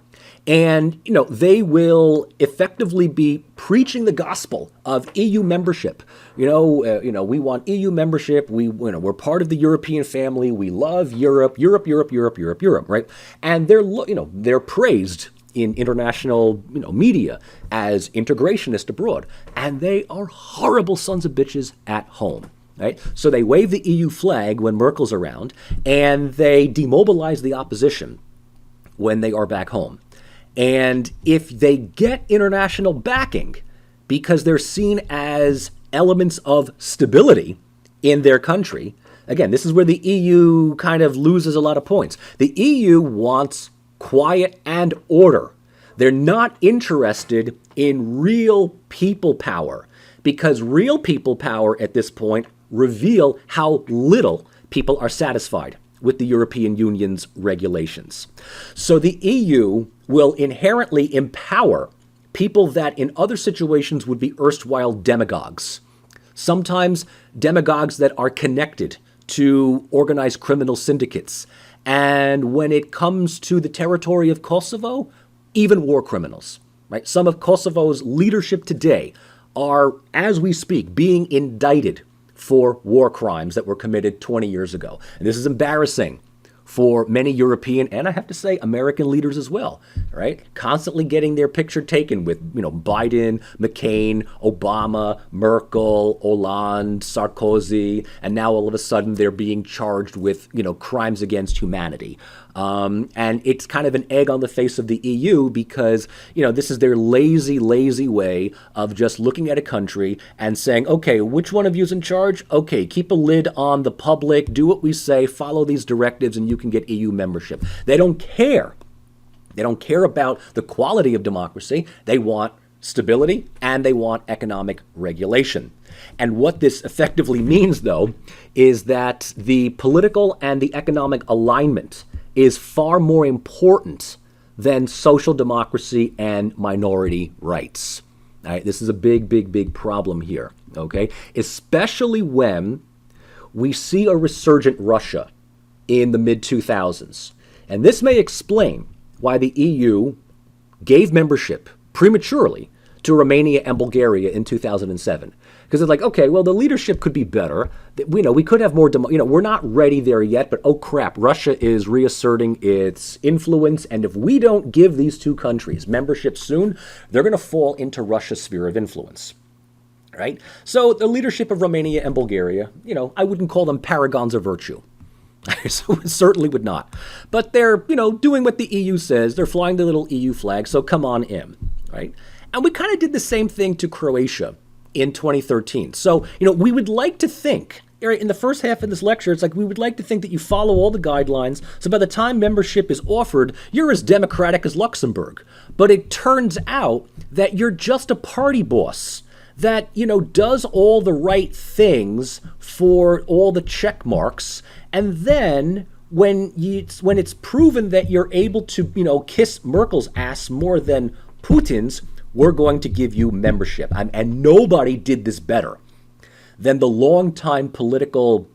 And, they will effectively be preaching the gospel of EU membership. We want EU membership. We're part of the European family. We love Europe, right? And they're praised in international, media as integrationist abroad. And they are horrible sons of bitches at home. Right? So they wave the EU flag when Merkel's around, and they demobilize the opposition when they are back home. And if they get international backing because they're seen as elements of stability in their country, again, this is where the EU kind of loses a lot of points. The EU wants quiet and order. They're not interested in real people power, because real people power at this point reveal how little people are satisfied with the European Union's regulations. So the EU will inherently empower people that in other situations would be erstwhile demagogues, sometimes demagogues that are connected to organized criminal syndicates, and when it comes to the territory of Kosovo, even war criminals. Right? Some of Kosovo's leadership today are, as we speak, being indicted for war crimes that were committed 20 years ago. And this is embarrassing for many European, and I have to say American leaders as well, right? Constantly getting their picture taken with, Biden, McCain, Obama, Merkel, Hollande, Sarkozy, and now all of a sudden they're being charged with, crimes against humanity. And it's kind of an egg on the face of the EU because, this is their lazy way of just looking at a country and saying, okay, which one of you's in charge? Okay, keep a lid on the public, do what we say, follow these directives, and you can get EU membership. They don't care. They don't care about the quality of democracy. They want stability and they want economic regulation. And what this effectively means, though, is that the political and the economic alignment is far more important than social democracy and minority rights. All right, this is a big problem here, okay? Especially when we see a resurgent Russia in the mid-2000s. And this may explain why the EU gave membership prematurely to Romania and Bulgaria in 2007. Because it's like, okay, well, the leadership could be better. We could have more, we're not ready there yet, but oh crap, Russia is reasserting its influence. And if we don't give these two countries membership soon, they're going to fall into Russia's sphere of influence. Right? So the leadership of Romania and Bulgaria, I wouldn't call them paragons of virtue. So certainly would not. But they're, doing what the EU says. They're flying the little EU flag, so come on in, right? And we kind of did the same thing to Croatia in 2013. So, we would like to think, in the first half of this lecture, it's like we would like to think that you follow all the guidelines, so by the time membership is offered, you're as democratic as Luxembourg. But it turns out that you're just a party boss that, does all the right things for all the check marks, and then when it's proven that you're able to, kiss Merkel's ass more than Putin's, we're going to give you membership. And nobody did this better than the longtime political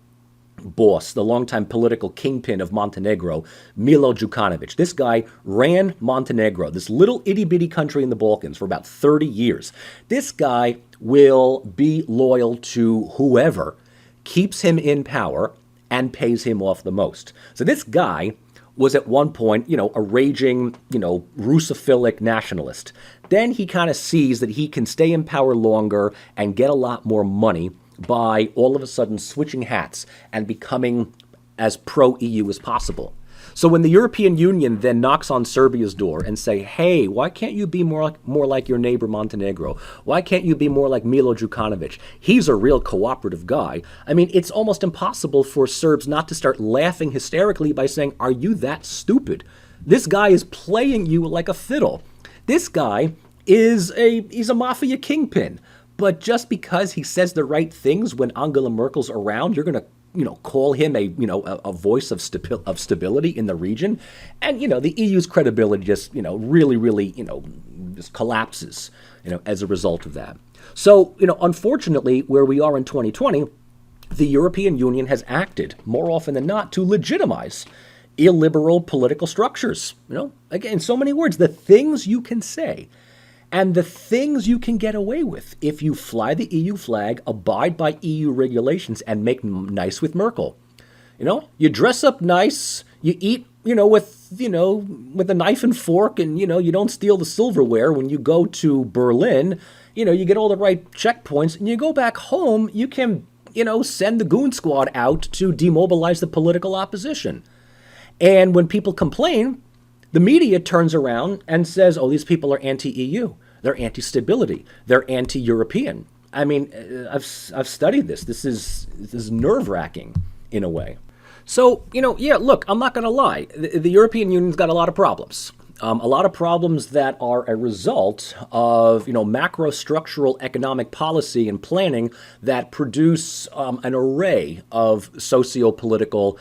boss, the longtime political kingpin of Montenegro, Milo Đukanović. This guy ran Montenegro, this little itty-bitty country in the Balkans, for about 30 years. This guy will be loyal to whoever keeps him in power and pays him off the most. So this guy was at one point, a raging, Russophilic nationalist. Then he kind of sees that he can stay in power longer and get a lot more money by all of a sudden switching hats and becoming as pro-EU as possible. So when the European Union then knocks on Serbia's door and say, hey, why can't you be more like your neighbor Montenegro? Why can't you be more like Milo Đukanović? He's a real cooperative guy. I mean, it's almost impossible for Serbs not to start laughing hysterically by saying, are you that stupid? This guy is playing you like a fiddle. This guy he's a mafia kingpin. But just because he says the right things when Angela Merkel's around, you're going to call him a voice of stability in the region. And, the EU's credibility just, really, just collapses, as a result of that. So, unfortunately, where we are in 2020, the European Union has acted more often than not to legitimize illiberal political structures. Again, in so many words, the things you can say and the things you can get away with if you fly the EU flag, abide by EU regulations, and make nice with Merkel. You dress up nice, you eat, with a knife and fork, and, you don't steal the silverware when you go to Berlin. You get all the right checkpoints, and you go back home, you can, send the goon squad out to demobilize the political opposition. And when people complain, the media turns around and says, oh, these people are anti-EU. They're anti-stability. They're anti-European. I mean, I've studied this. This is nerve-wracking in a way. So, look, I'm not going to lie. The European Union's got a lot of problems. A lot of problems that are a result of, macro-structural economic policy and planning that produce an array of socio-political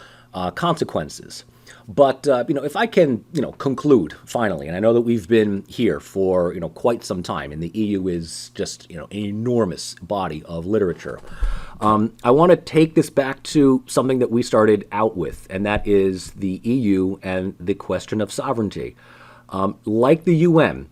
consequences. But, if I can, conclude finally, and I know that we've been here for, quite some time, and the EU is just, an enormous body of literature. I want to take this back to something that we started out with, and that is the EU and the question of sovereignty. Like the UN,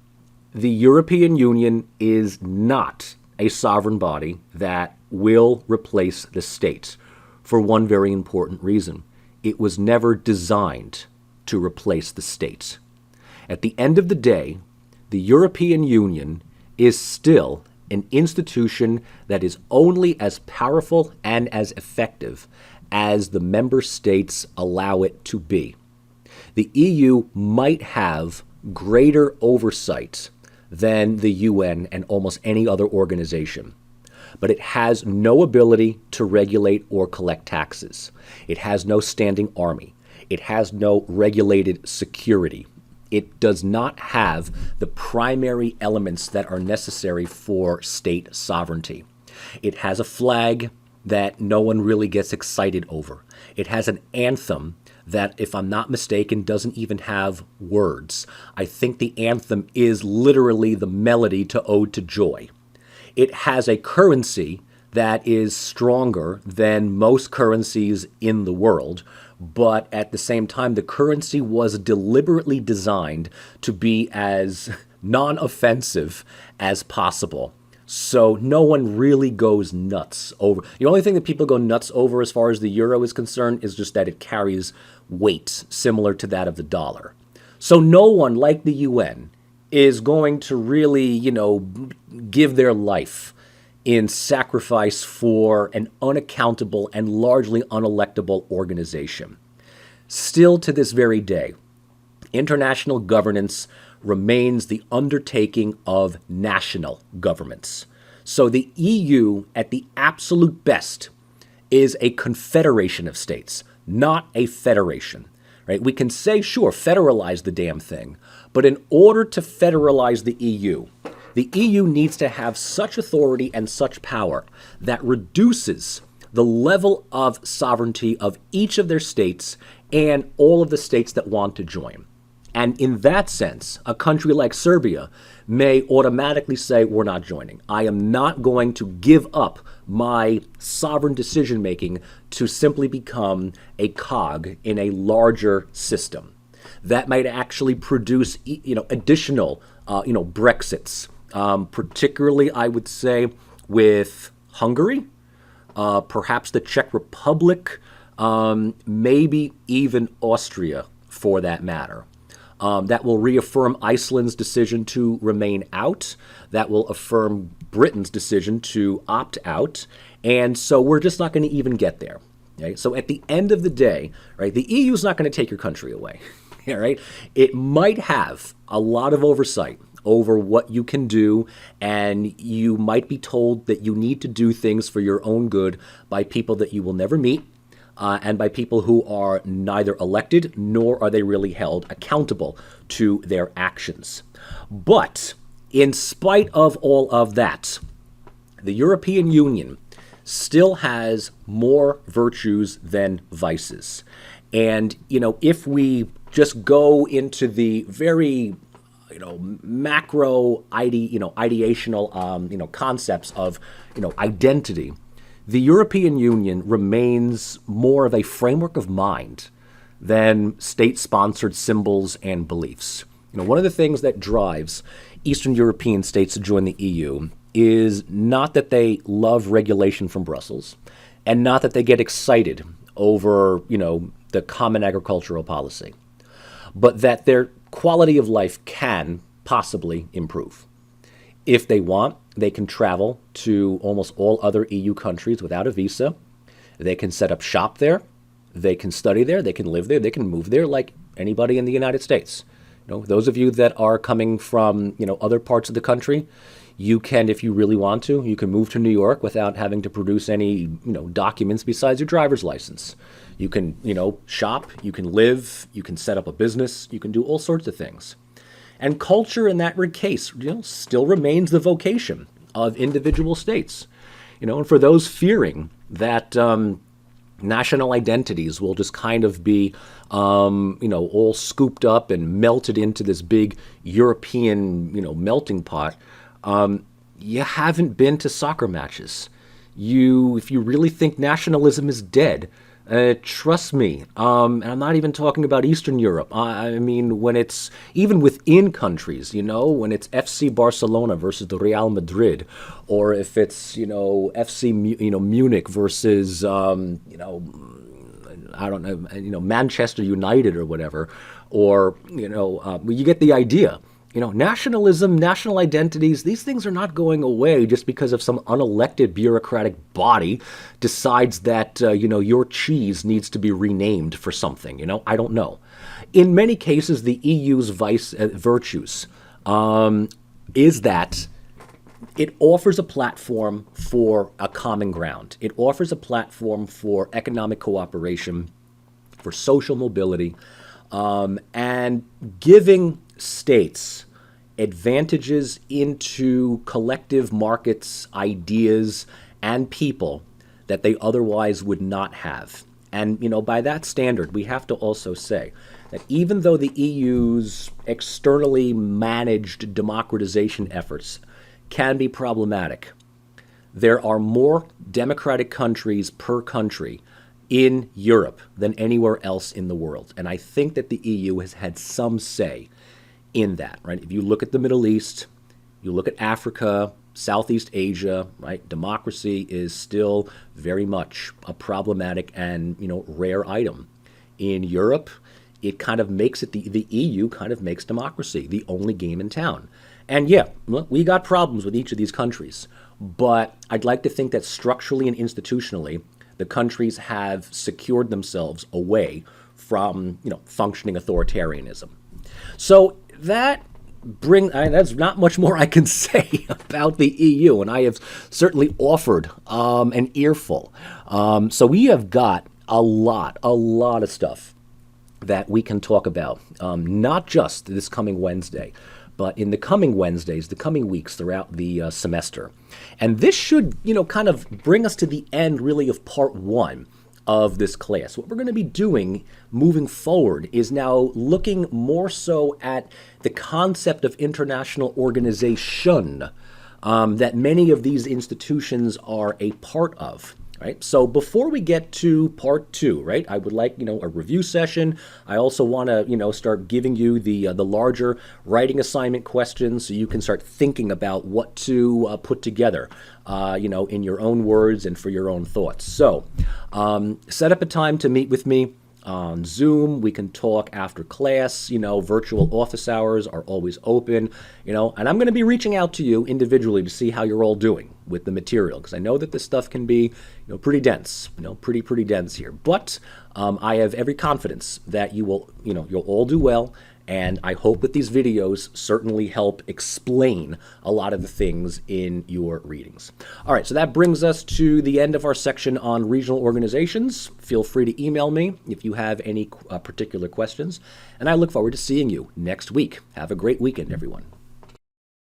the European Union is not a sovereign body that will replace the state for one very important reason. It was never designed to replace the state. At the end of the day, the European Union is still an institution that is only as powerful and as effective as the member states allow it to be. The EU might have greater oversight than the UN and almost any other organization, but it has no ability to regulate or collect taxes. It has no standing army. It has no regulated security. It does not have the primary elements that are necessary for state sovereignty. It has a flag that no one really gets excited over. It has an anthem that, if I'm not mistaken, doesn't even have words. I think the anthem is literally the melody to Ode to Joy. It has a currency that is stronger than most currencies in the world, but at the same time, the currency was deliberately designed to be as non-offensive as possible. So no one really goes nuts over. The only thing that people go nuts over as far as the euro is concerned is just that it carries weight similar to that of the dollar. So no one, like the UN, is going to really, give their life in sacrifice for an unaccountable and largely unelectable organization. Still to this very day, international governance remains the undertaking of national governments. So the EU, at the absolute best, is a confederation of states, not a federation. Right? We can say, sure, federalize the damn thing, but in order to federalize the EU needs to have such authority and such power that reduces the level of sovereignty of each of their states and all of the states that want to join. And in that sense, a country like Serbia may automatically say, we're not joining. I am not going to give up my sovereign decision-making to simply become a cog in a larger system. That might actually produce, additional, Brexits, particularly, I would say, with Hungary, perhaps the Czech Republic, maybe even Austria, for that matter. That will reaffirm Iceland's decision to remain out. That will affirm Britain's decision to opt out. And so we're just not going to even get there. Okay? So at the end of the day, right, the EU is not going to take your country away. All right? It might have a lot of oversight over what you can do, and you might be told that you need to do things for your own good by people that you will never meet. And by people who are neither elected nor are they really held accountable to their actions. But in spite of all of that, the European Union still has more virtues than vices. And, if we just go into the very, macro ideational, concepts of, identity, the European Union remains more of a framework of mind than state-sponsored symbols and beliefs. One of the things that drives Eastern European states to join the EU is not that they love regulation from Brussels, and not that they get excited over, the common agricultural policy, but that their quality of life can possibly improve. If they want, They can travel to almost all other EU countries without a visa. They can set up shop there. They can study there. They can live there. They can move there like anybody in the United States. Those of you that are coming from, other parts of the country, you can, if you really want to, you can move to New York without having to produce any, documents besides your driver's license. You can, shop, you can live, you can set up a business, you can do all sorts of things. And culture in that case, still remains the vocation of individual states. And for those fearing that national identities will just kind of be, all scooped up and melted into this big European, melting pot, you haven't been to soccer matches. If you really think nationalism is dead, trust me, and I'm not even talking about Eastern Europe. I mean, when it's even within countries, when it's FC Barcelona versus the Real Madrid, or if it's, FC, Munich versus, I don't know, Manchester United or whatever, or, you get the idea. Nationalism, national identities, these things are not going away just because of some unelected bureaucratic body decides that, your cheese needs to be renamed for something. I don't know. In many cases, the EU's virtues is that it offers a platform for a common ground. It offers a platform for economic cooperation, for social mobility, and giving states advantages into collective markets, ideas, and people that they otherwise would not have. And, by that standard, we have to also say that even though the EU's externally managed democratization efforts can be problematic, there are more democratic countries per country in Europe than anywhere else in the world. And I think that the EU has had some say in that, right? If you look at the Middle East, you look at Africa, Southeast Asia, right? Democracy is still very much a problematic and, rare item. In Europe, it kind of makes it, the EU kind of makes democracy the only game in town. And yeah, look, we got problems with each of these countries, but I'd like to think that structurally and institutionally, the countries have secured themselves away from, functioning authoritarianism. So that's not much more I can say about the EU, and I have certainly offered an earful. So we have got a lot of stuff that we can talk about, not just this coming Wednesday, but in the coming Wednesdays, the coming weeks throughout the semester. And this should, kind of bring us to the end, really, of part one of this class. What we're going to be doing moving forward is now looking more so at the concept of international organization that many of these institutions are a part of. Right. So before we get to part two, right, I would like, a review session. I also want to, start giving you the larger writing assignment questions so you can start thinking about what to put together, in your own words and for your own thoughts. So set up a time to meet with me on Zoom. We can talk after class. Virtual office hours are always open, and I'm going to be reaching out to you individually to see how you're all doing with the material, because I know that this stuff can be, pretty dense, pretty dense here. But I have every confidence that you will, you'll all do well. And I hope that these videos certainly help explain a lot of the things in your readings. All right, so that brings us to the end of our section on regional organizations. Feel free to email me if you have any particular questions. And I look forward to seeing you next week. Have a great weekend, everyone.